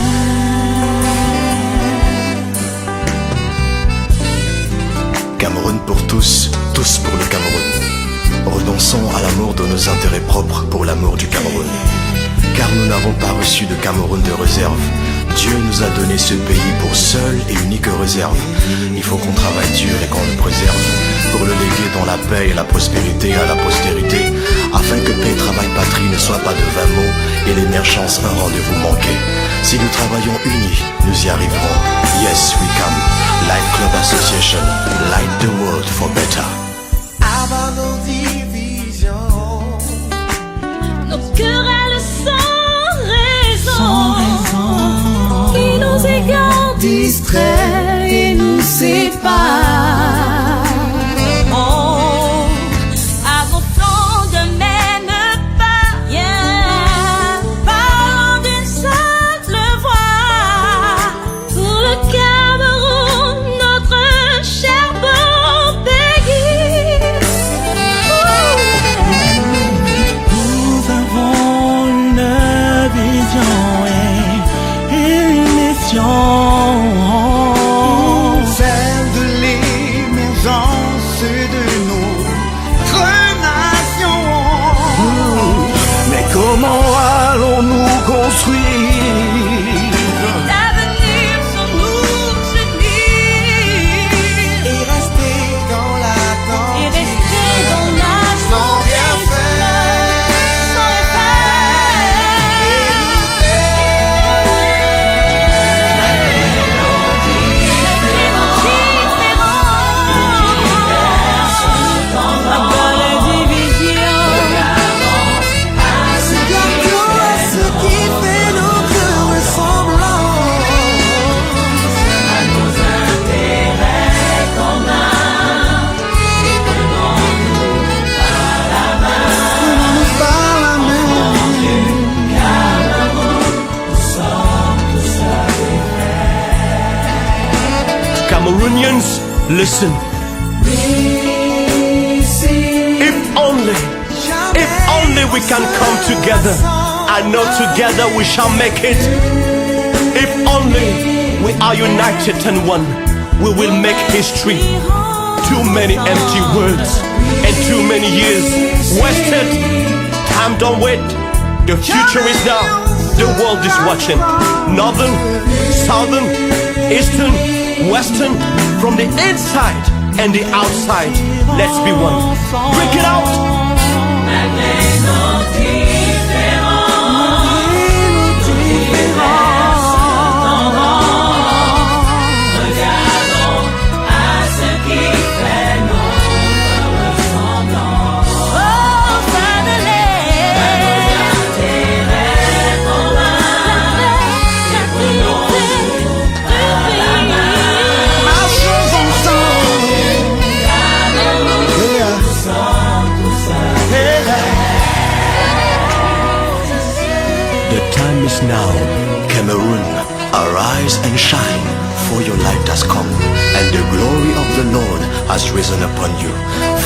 Cameroun pour tous, tous pour le Cameroun. Renonçons à l'amour de nos intérêts propres pour l'amour du Cameroun. Car nous n'avons pas reçu de Cameroun de réserve. Dieu nous a donné ce pays pour seule et unique réserve. Il faut qu'on travaille dur et qu'on le préserve pour le léguer dans la paix et la prospérité à la postérité, afin que paix, travail, patrie ne soit pas de vains mots et l'émergence un rendez-vous manqué. Si nous travaillons unis, nous y arriverons. Yes, we come. Light Club Association, light the world for better. Avant nos divisions, Nos querelles sans raison, qui nous égarent, distraits et nous séparent. oh, avançons de même pas, yeah, parlons d'une simple voix pour le Cameroun, notre cher beau pays. Nous avons une vision et une mission, celle de l'émergence de notre nation. Mais comment allons-nous construire L'avenir sans nous unir et rester dans et l'attente rester dans la sans rien faire? Ce qui fait notre ressemblance. Prenons-nous par la Cameroonians, listen. If only we can come together. I know together we shall make it. If only we are united and one, we will make history. Too many empty words and too many years wasted. Time don't wait. The future is now. The world is watching. Northern, southern, eastern, western, from the inside and the outside. Let's be one. Break it out. marchons ensemble. The time is now. Cameroon, arise and shine, for your light has come, and the glory of the Lord has risen upon you.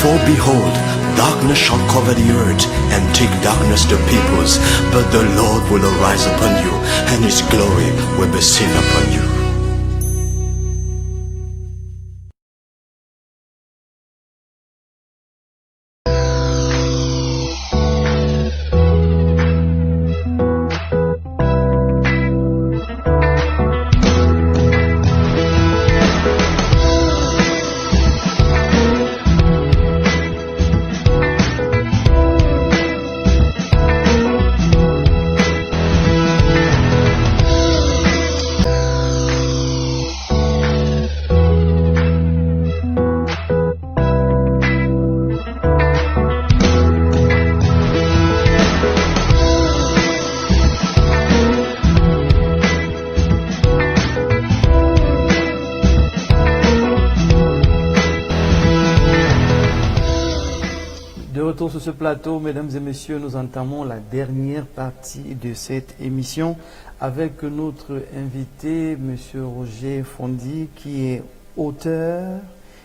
For behold, darkness shall cover the earth, and take darkness the peoples, but the Lord will arise upon you, and his glory will be seen upon you. retour sur ce plateau, mesdames et messieurs. Nous entamons la dernière partie de cette émission avec notre invité, monsieur Roger Fondi, qui est auteur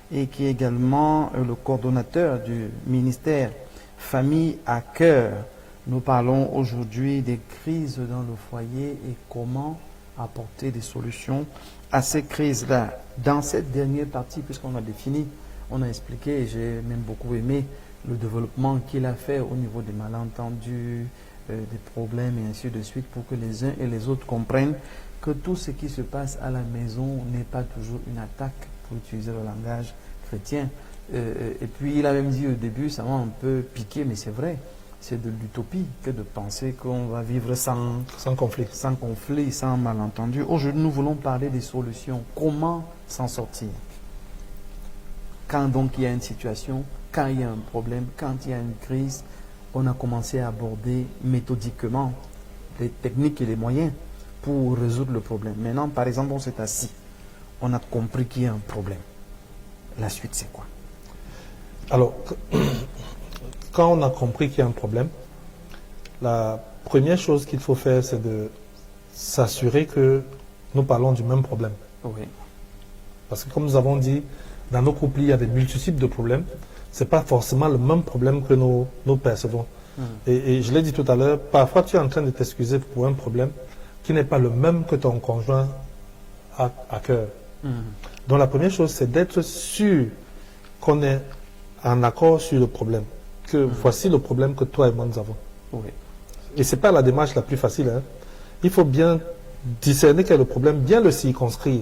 et qui est également le coordonnateur du ministère Famille à cœur. Nous parlons aujourd'hui des crises dans le foyer et comment apporter des solutions à ces crises-là. Dans cette dernière partie, puisqu'on a défini, on a expliqué, et j'ai même beaucoup aimé le développement qu'il a fait au niveau des malentendus, des problèmes et ainsi de suite, pour que les uns et les autres comprennent que tout ce qui se passe à la maison n'est pas toujours une attaque, pour utiliser le langage chrétien. Et puis il a même dit au début, ça m'a un peu piqué, mais c'est vrai, c'est de l'utopie que de penser qu'on va vivre sans conflit, sans malentendu. Aujourd'hui, nous voulons parler des solutions. Comment s'en sortir? Quand donc il y a une situation, quand il y a un problème, quand il y a une crise, on a commencé à aborder méthodiquement les techniques et les moyens pour résoudre le problème. Maintenant, par exemple, on s'est assis, on a compris qu'il y a un problème. La suite, c'est quoi? Alors, quand on a compris qu'il y a un problème, la première chose qu'il faut faire, c'est de s'assurer que nous parlons du même problème. Oui. Parce que comme nous avons dit, dans nos couples, il y a des multiples de problèmes. Ce n'est pas forcément le même problème que nous percevons. Et je l'ai dit tout à l'heure, parfois tu es en train de t'excuser pour un problème qui n'est pas le même que ton conjoint a à cœur. Donc la première chose, c'est d'être sûr qu'on est en accord sur le problème. Que voici le problème que toi et moi nous avons. Oui. Et ce n'est pas la démarche la plus facile. Hein. Il faut bien discerner quel est le problème, bien le circonscrire.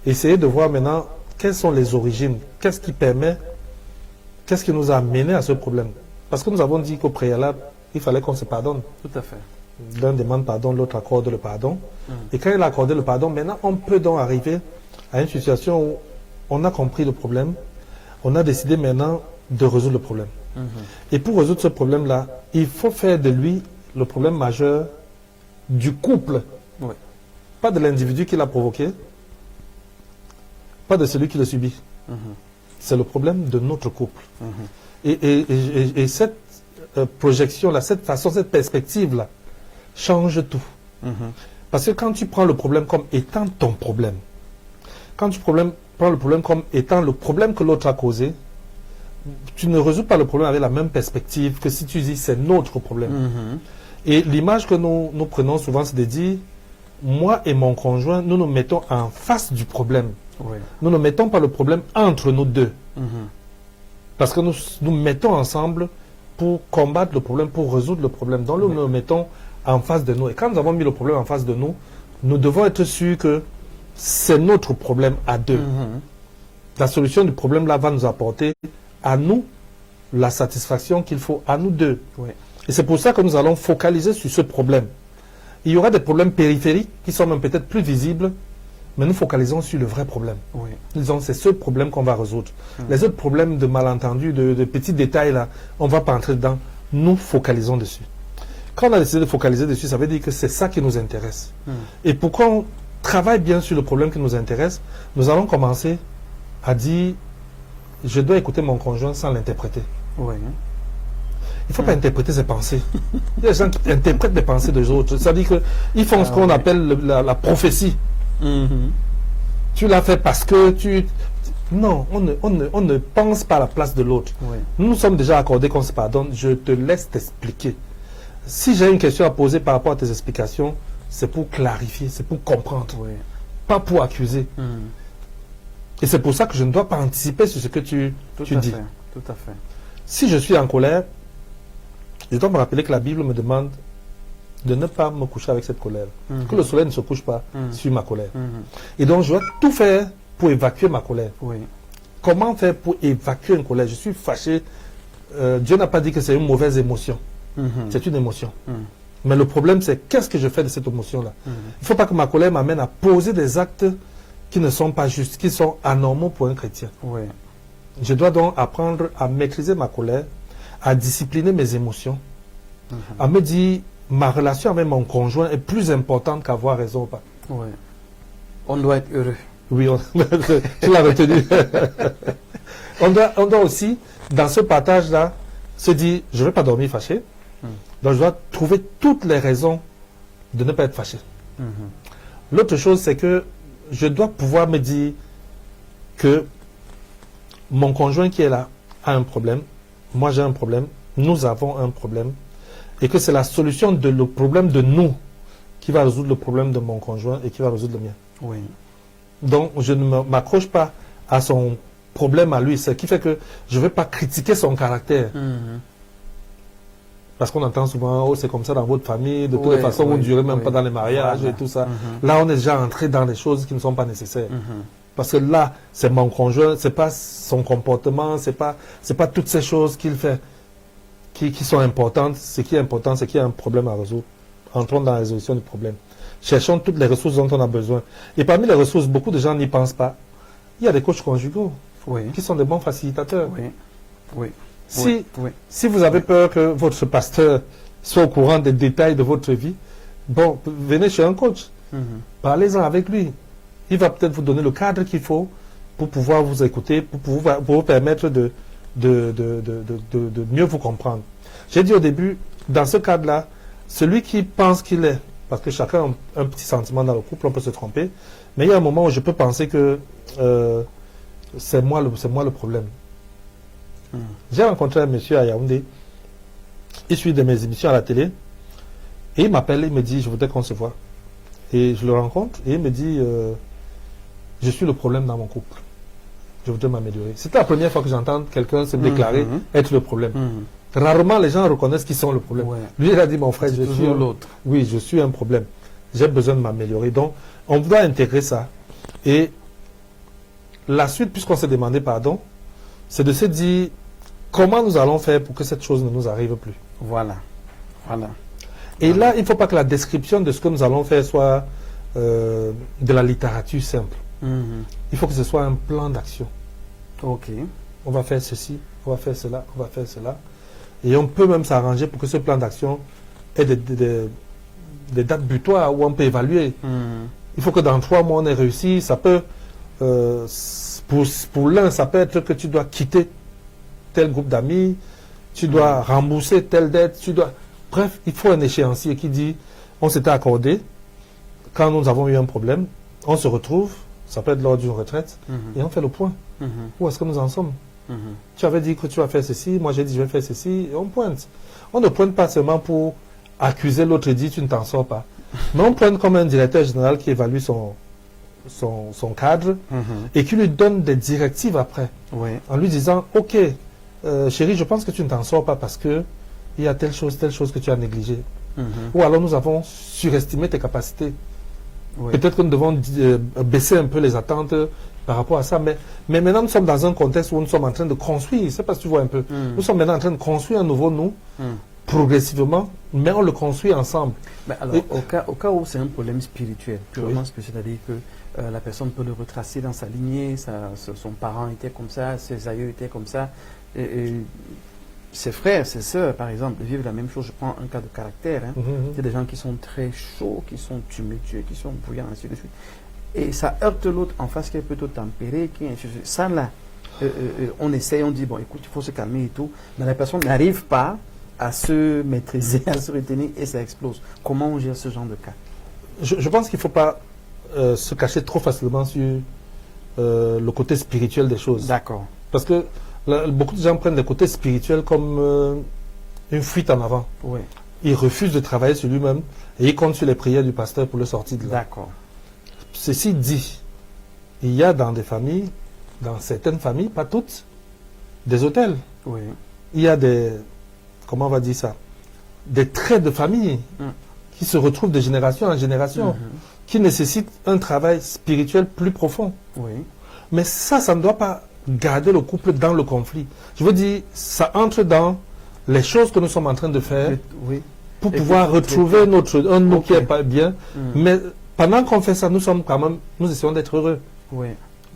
Essayer de voir maintenant quelles sont les origines, qu'est-ce qui nous a amené à ce problème. Parce que nous avons dit qu'au préalable, il fallait qu'on se pardonne. Tout à fait. L'un demande pardon, l'autre accorde le pardon. Et quand il a accordé le pardon, maintenant on peut donc arriver à une situation où on a compris le problème, on a décidé maintenant de résoudre le problème. Et pour résoudre ce problème-là, il faut faire de lui le problème majeur du couple. Oui. Pas de l'individu qui l'a provoqué, pas de celui qui le subit. C'est le problème de notre couple. Et cette projection-là, cette façon, cette perspective-là, change tout. Parce que quand tu prends le problème comme étant ton problème, quand tu prends le problème comme étant le problème que l'autre a causé, tu ne résous pas le problème avec la même perspective que si tu dis c'est notre problème. Et l'image que nous prenons souvent, c'est de dire, moi et mon conjoint, nous nous mettons en face du problème. Oui. Nous ne mettons pas le problème entre nous deux. Parce que nous mettons ensemble pour combattre le problème, pour résoudre le problème. Donc nous nous mettons en face de nous. Et quand nous avons mis le problème en face de nous, nous devons être sûrs que c'est notre problème à deux. La solution du problème là va nous apporter à nous la satisfaction qu'il faut à nous deux. Oui. Et c'est pour ça que nous allons focaliser sur ce problème. Il y aura des problèmes périphériques qui sont même peut-être plus visibles, mais nous focalisons sur le vrai problème. Oui. Nous disons c'est ce problème qu'on va résoudre. Les autres problèmes de malentendus, de petits détails là, on ne va pas entrer dedans. Nous focalisons dessus. Quand on a décidé de focaliser dessus, ça veut dire que c'est ça qui nous intéresse. Et pour qu'on travaille bien sur le problème qui nous intéresse, nous allons commencer à dire je dois écouter mon conjoint sans l'interpréter. Oui. Il ne faut pas interpréter ses pensées. Il y a des gens qui interprètent les pensées des autres. C'est-à-dire qu'ils font ce qu'on appelle la prophétie. Tu l'as fait parce que tu... Non, on ne pense pas à la place de l'autre. Oui. Nous nous sommes déjà accordés qu'on se pardonne. Je te laisse t'expliquer. Si j'ai une question à poser par rapport à tes explications, c'est pour clarifier, c'est pour comprendre. Oui. Pas pour accuser. Et c'est pour ça que je ne dois pas anticiper sur ce que tu dis. Tout à fait. Si je suis en colère, je dois me rappeler que la Bible me demande de ne pas me coucher avec cette colère. Que le soleil ne se couche pas sur ma colère. Et donc, je dois tout faire pour évacuer ma colère. Oui. Comment faire pour évacuer une colère? Je suis fâché. Dieu n'a pas dit que c'est une mauvaise émotion. C'est une émotion. Mais le problème, c'est qu'est-ce que je fais de cette émotion-là? Il ne faut pas que ma colère m'amène à poser des actes qui ne sont pas justes, qui sont anormaux pour un chrétien. Oui. Je dois donc apprendre à maîtriser ma colère, à discipliner mes émotions, à me dire ma relation avec mon conjoint est plus importante qu'avoir raison ou pas. Oui. On doit être heureux. Oui, tu l'as retenu. On doit aussi dans ce partage-là, se dit, je ne vais pas dormir fâché. Donc, je dois trouver toutes les raisons de ne pas être fâché. L'autre chose, c'est que je dois pouvoir me dire que mon conjoint qui est là a un problème, moi j'ai un problème, nous avons un problème, et que c'est la solution de le problème de nous qui va résoudre le problème de mon conjoint et qui va résoudre le mien. Oui. Donc, je ne m'accroche pas à son problème à lui, ce qui fait que je ne vais pas critiquer son caractère. Parce qu'on entend souvent, oh, c'est comme ça dans votre famille, de toutes les façons, vous ne durez même pas dans les mariages et tout ça. Là, on est déjà entré dans des choses qui ne sont pas nécessaires. Parce que là, c'est mon conjoint, c'est pas son comportement, c'est pas toutes ces choses qu'il fait qui sont importantes. Ce qui est important, c'est qu'il y a un problème à résoudre. Entrons dans la résolution du problème. Cherchons toutes les ressources dont on a besoin. Et parmi les ressources, beaucoup de gens n'y pensent pas. Il y a des coachs conjugaux qui sont des bons facilitateurs. Si vous avez peur que votre pasteur soit au courant des détails de votre vie, bon, venez chez un coach. Parlez-en avec lui. Il va peut-être vous donner le cadre qu'il faut pour pouvoir vous écouter, pour vous permettre de mieux vous comprendre. J'ai dit au début, dans ce cadre-là, celui qui pense qu'il est, parce que chacun a un petit sentiment dans le couple, on peut se tromper, mais il y a un moment où je peux penser que c'est moi le problème. J'ai rencontré un monsieur à Yaoundé, il suit de mes émissions à la télé, et il m'appelle, il me dit, je voudrais qu'on se voit. Et je le rencontre, et il me dit, je suis le problème dans mon couple. Je voudrais m'améliorer. C'était la première fois que j'entends quelqu'un se déclarer être le problème. Rarement les gens reconnaissent qu'ils sont le problème. Lui, il a dit, mon frère, je suis l'autre. Oui, je suis un problème. J'ai besoin de m'améliorer. Donc, on doit intégrer ça. Et la suite, puisqu'on s'est demandé pardon, c'est de se dire comment nous allons faire pour que cette chose ne nous arrive plus. Voilà. Et là, il ne faut pas que la description de ce que nous allons faire soit de la littérature simple. Il faut que ce soit un plan d'action. Ok. On va faire ceci, on va faire cela, on va faire cela. Et on peut même s'arranger pour que ce plan d'action ait des dates butoirs où on peut évaluer. Il faut que dans 3 mois, on ait réussi. Ça peut, pour l'un, ça peut être que tu dois quitter tel groupe d'amis, tu dois rembourser telle dette, Bref, il faut un échéancier qui dit, on s'était accordé, quand nous avons eu un problème, on se retrouve, ça peut être lors d'une retraite, et on fait le point. Où est-ce que nous en sommes? Tu avais dit que tu vas faire ceci, moi j'ai dit je vais faire ceci, et on pointe. On ne pointe pas seulement pour accuser l'autre et dire tu ne t'en sors pas. Mais on pointe comme un directeur général qui évalue son cadre et qui lui donne des directives après. En lui disant, ok, chérie, je pense que tu ne t'en sors pas parce que il y a telle chose que tu as négligée. Ou alors nous avons surestimé tes capacités. Peut-être que nous devons baisser un peu les attentes par rapport à ça. Mais maintenant, nous sommes dans un contexte où nous sommes en train de construire. Je ne sais pas si tu vois un peu. Nous sommes maintenant en train de construire un nouveau nous, progressivement, mais on le construit ensemble. Mais alors, au cas où c'est un problème spirituel, purement spirituel, c'est-à-dire que la personne peut le retracer dans sa lignée, son parent était comme ça, ses aïeux étaient comme ça, et ses frères, ses sœurs, par exemple, vivent la même chose. Je prends un cas de caractère. Il y a des gens qui sont très chauds, qui sont tumultueux, qui sont bruyants, ainsi de suite. Et ça heurte l'autre en face qui est plutôt tempéré, ça là, on essaye, on dit, bon, écoute, il faut se calmer et tout, mais la personne n'arrive pas à se maîtriser, à se retenir et ça explose. Comment on gère ce genre de cas? Je pense qu'il ne faut pas se cacher trop facilement sur le côté spirituel des choses. D'accord. Parce que beaucoup de gens prennent le côté spirituel comme une fuite en avant. Il refuse de travailler sur lui-même et il compte sur les prières du pasteur pour le sortir de là. D'accord. Ceci dit, il y a dans des familles, dans certaines familles, pas toutes, des hôtels. Il y a des, comment on va dire ça, des traits de famille qui se retrouvent de génération en génération, qui nécessitent un travail spirituel plus profond. Mais ça ne doit pas garder le couple dans le conflit. Je veux dire, ça entre dans les choses que nous sommes en train de faire pour pouvoir retrouver un nous qui n'est pas bien. Mais pendant qu'on fait ça, nous essayons d'être heureux.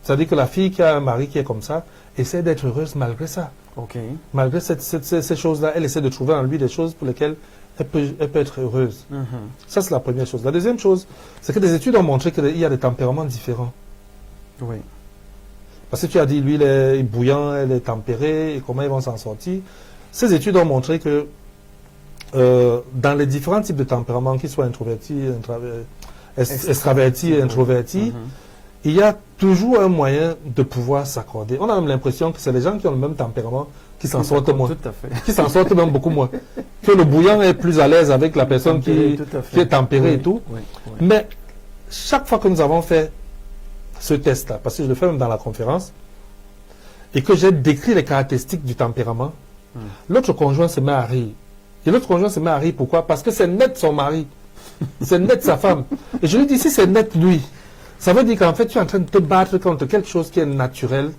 C'est-à-dire que la fille qui a un mari qui est comme ça essaie d'être heureuse malgré ça. Malgré ces choses-là, elle essaie de trouver en lui des choses pour lesquelles elle peut être heureuse. Ça, c'est la première chose. La deuxième chose, c'est que des études ont montré qu'il y a des tempéraments différents. Parce que tu as dit, l'huile est bouillante, elle est tempérée, et comment ils vont s'en sortir. Ces études ont montré que dans les différents types de tempéraments, qu'ils soient introvertis, extravertis et introvertis, il y a toujours un moyen de pouvoir s'accorder. On a même l'impression que c'est les gens qui ont le même tempérament qui s'en sortent moins. Tout à fait. Qui s'en sortent même beaucoup moins. Que le bouillant est plus à l'aise avec la personne qui est tempérée et tout. Mais chaque fois que nous avons fait ce test-là, parce que je le fais même dans la conférence, et que j'ai décrit les caractéristiques du tempérament, l'autre conjoint se met à rire. Et l'autre conjoint se met à rire, pourquoi? Parce que c'est net son mari. C'est net sa femme. Et je lui dis, si c'est net lui, ça veut dire qu'en fait, tu es en train de te battre contre quelque chose qui est naturel,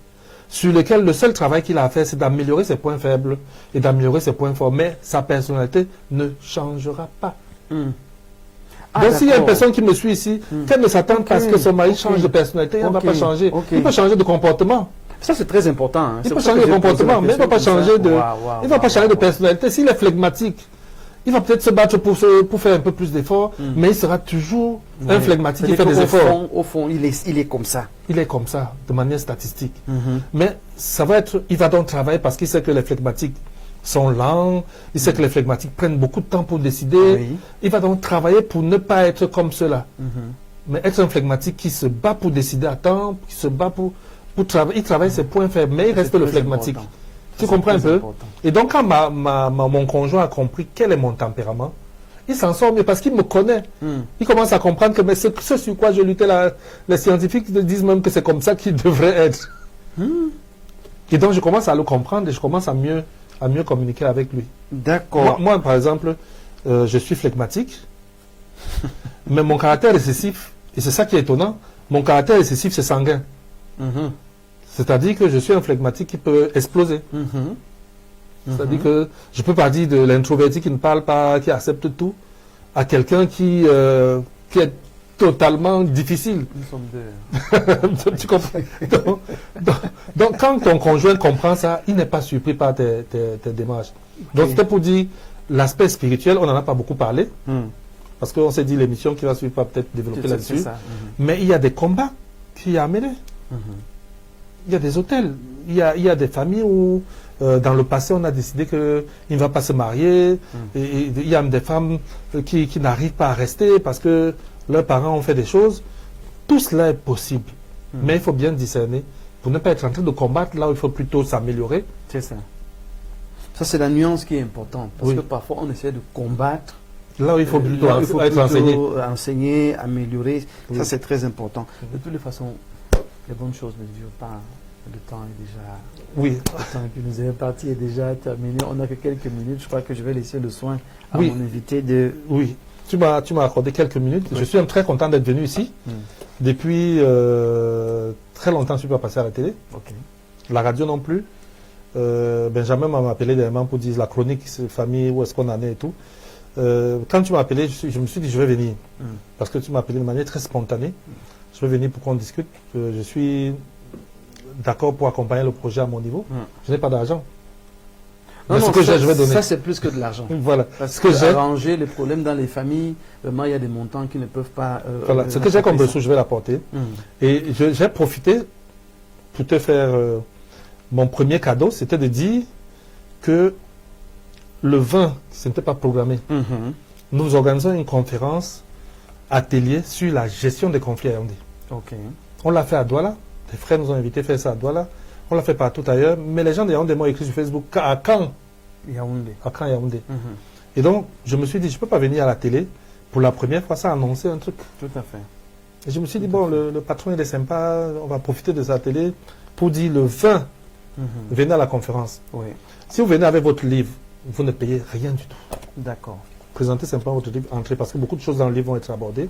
sur lequel le seul travail qu'il a à faire, c'est d'améliorer ses points faibles et d'améliorer ses points forts. Mais sa personnalité ne changera pas. Donc s'il y a une personne qui me suit ici, qu'elle ne s'attend pas à ce que son mari change de personnalité, elle ne va pas changer. Il peut changer de comportement. Ça, c'est très important. Hein. Il peut changer de comportement, mais il ne va pas changer de, il va pas changer de personnalité. S'il est flegmatique, il va peut-être se battre pour faire un peu plus d'efforts, mais il sera toujours un flegmatique qui fait des efforts. Au fond, il est comme ça. Il est comme ça, de manière statistique. Mais ça va être, il va donc travailler parce qu'il sait que les flegmatiques sont lents, il sait que les flegmatiques prennent beaucoup de temps pour décider. Il va donc travailler pour ne pas être comme cela. Mais être un flegmatique qui se bat pour décider à temps, qui se bat pour travailler, il travaille ses points faibles, mais il reste le flegmatique. Tu comprends un peu? Important. Et donc, quand mon conjoint a compris quel est mon tempérament, il s'en sort mieux parce qu'il me connaît. Il commence à comprendre que mais ce sur quoi je luttais, les scientifiques disent même que c'est comme ça qu'il devrait être. Et donc, je commence à le comprendre et je commence à mieux communiquer avec lui. D'accord. Moi, par exemple, je suis flegmatique, mais mon caractère récessif, et c'est ça qui est étonnant, mon caractère récessif, c'est sanguin. C'est-à-dire que je suis un flegmatique qui peut exploser. C'est-à-dire que je ne peux pas dire de l'introverti qui ne parle pas, qui accepte tout, à quelqu'un qui est totalement difficile. Nous sommes deux. Tu comprends? Donc, quand ton conjoint comprend ça, il n'est pas surpris par tes démarches. Donc, c'était pour dire, l'aspect spirituel, on n'en a pas beaucoup parlé, parce qu'on s'est dit l'émission qui va suivre va peut-être développer là-dessus. Mais il y a des combats qui a amené. Il y a des hôtels, il y a des familles où, dans le passé, on a décidé qu'il ne va pas se marier. Et il y a des femmes qui n'arrivent pas à rester parce que leurs parents ont fait des choses. Tout cela est possible. Mais il faut bien discerner pour ne pas être en train de combattre là où il faut plutôt s'améliorer. C'est ça. Ça, c'est la nuance qui est importante. Parce que parfois, on essaie de combattre. Là où il faut plutôt être enseigné, améliorer. Ça, c'est très important. De toutes les façons, les bonnes choses ne durent pas. Le temps est déjà. Oui. Le temps qui nous est imparti est déjà terminé. On n'a que quelques minutes. Je crois que je vais laisser le soin à mon invité de. Oui. Tu m'as accordé quelques minutes. Je suis très content d'être venu ici. Depuis très longtemps, je ne suis pas passé à la télé. La radio non plus. Benjamin m'a appelé dernièrement pour dire la chronique, famille, où est-ce qu'on en est et tout. Quand tu m'as appelé, je me suis dit je vais venir. Parce que tu m'as appelé de manière très spontanée. Je vais venir pour qu'on discute. Je suis d'accord pour accompagner le projet à mon niveau. Je n'ai pas d'argent. Non, ce que je vais donner. Ça, c'est plus que de l'argent. Voilà. Parce que j'ai arrangé les problèmes dans les familles. Vraiment, il y a des montants qui ne peuvent pas. Voilà. Ce que j'ai comme ressource, je vais l'apporter. Et j'ai profité pour te faire mon premier cadeau, c'était de dire que le 20, ce n'était pas programmé. Nous organisons une conférence atelier sur la gestion des conflits à Yaoundé. On l'a fait à Douala. Les frères nous ont invités à faire ça à Douala. On l'a fait partout ailleurs. Mais les gens de Yaoundé m'ont écrit sur Facebook à Caen. Yaoundé. Et donc, je me suis dit, je ne peux pas venir à la télé pour la première fois, ça annoncer un truc. Tout à fait. Et je me suis dit, bon, le patron, il est sympa. On va profiter de sa télé pour dire le 20, venez à la conférence. Si vous venez avec votre livre, vous ne payez rien du tout. D'accord. Présentez simplement votre livre, entrez, parce que beaucoup de choses dans le livre vont être abordées.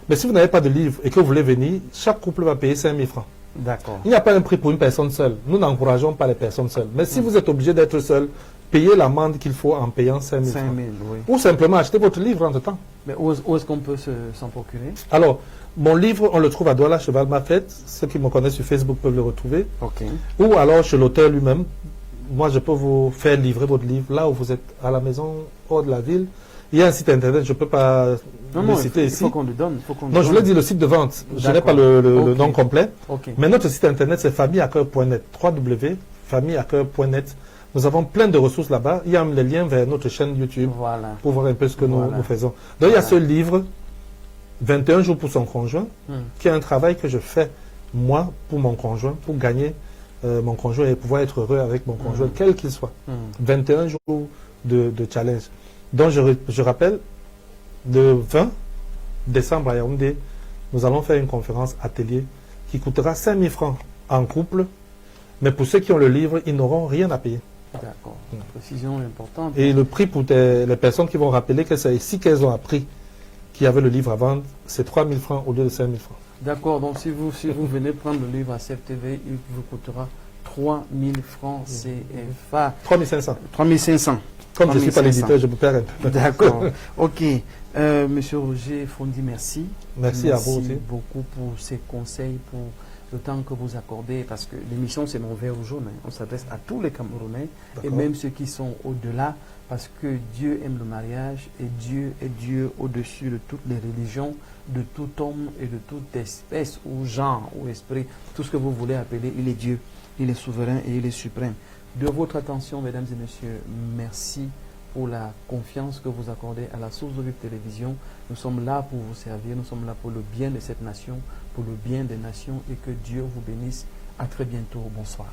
Mais si vous n'avez pas de livre et que vous voulez venir, chaque couple va payer 5 000 francs. D'accord. Il n'y a pas un prix pour une personne seule. Nous n'encourageons pas les personnes seules. Mais si vous êtes obligé d'être seul, payez l'amende qu'il faut en payant 5 000 francs. Ou simplement achetez votre livre entre-temps. Mais où est-ce qu'on peut s'en procurer? Alors, mon livre, on le trouve à Douala, Cheval Mafet. Ceux qui me connaissent sur Facebook peuvent le retrouver. Ou alors chez l'auteur lui-même. Moi, je peux vous faire livrer votre livre là où vous êtes à la maison, hors de la ville. Il y a un site internet, je ne peux pas Non, le non, citer il ici. faut qu'on le donne. Non, je voulais dire le site de vente. Je n'ai pas le nom complet. Ok. Mais notre site internet, c'est familleaccueil.net. www.familleaccueil.net. Nous avons plein de ressources là-bas. Il y a les liens vers notre chaîne YouTube Voilà. pour voir un peu ce que Voilà. nous faisons. Donc, il y a ce livre, 21 jours pour son conjoint, Hmm. qui est un travail que je fais, moi, pour mon conjoint, pour gagner mon conjoint et pouvoir être heureux avec mon conjoint, quel qu'il soit. 21 jours de challenge. Donc, je rappelle, le 20 décembre à Yaoundé, nous allons faire une conférence atelier qui coûtera 5 000 francs en couple, mais pour ceux qui ont le livre, ils n'auront rien à payer. D'accord. Précision importante. Et le prix pour les personnes qui vont rappeler que c'est ici qu'elles ont appris qu'il y avait le livre à vendre, c'est 3 000 francs au lieu de 5 000 francs. D'accord, donc si vous venez prendre le livre à CFTV, il vous coûtera 3 000 francs CFA. 3 500. 3 500. Comme je ne suis pas l'éditeur, je me perds un peu. D'accord. Ok. Monsieur Roger Fondi, merci. Merci à vous aussi. Beaucoup pour ces conseils, pour le temps que vous accordez, parce que l'émission c'est Mon Verre Jaune. On s'adresse à tous les Camerounais et même ceux qui sont au-delà, parce que Dieu aime le mariage et Dieu est Dieu au-dessus de toutes les religions, de tout homme et de toute espèce ou genre ou esprit, tout ce que vous voulez appeler, il est Dieu, il est souverain et il est suprême. De votre attention, mesdames et messieurs, merci pour la confiance que vous accordez à la Source de Vive Télévision. Nous sommes là pour vous servir, nous sommes là pour le bien de cette nation, pour le bien des nations, et que Dieu vous bénisse. À très bientôt. Bonsoir.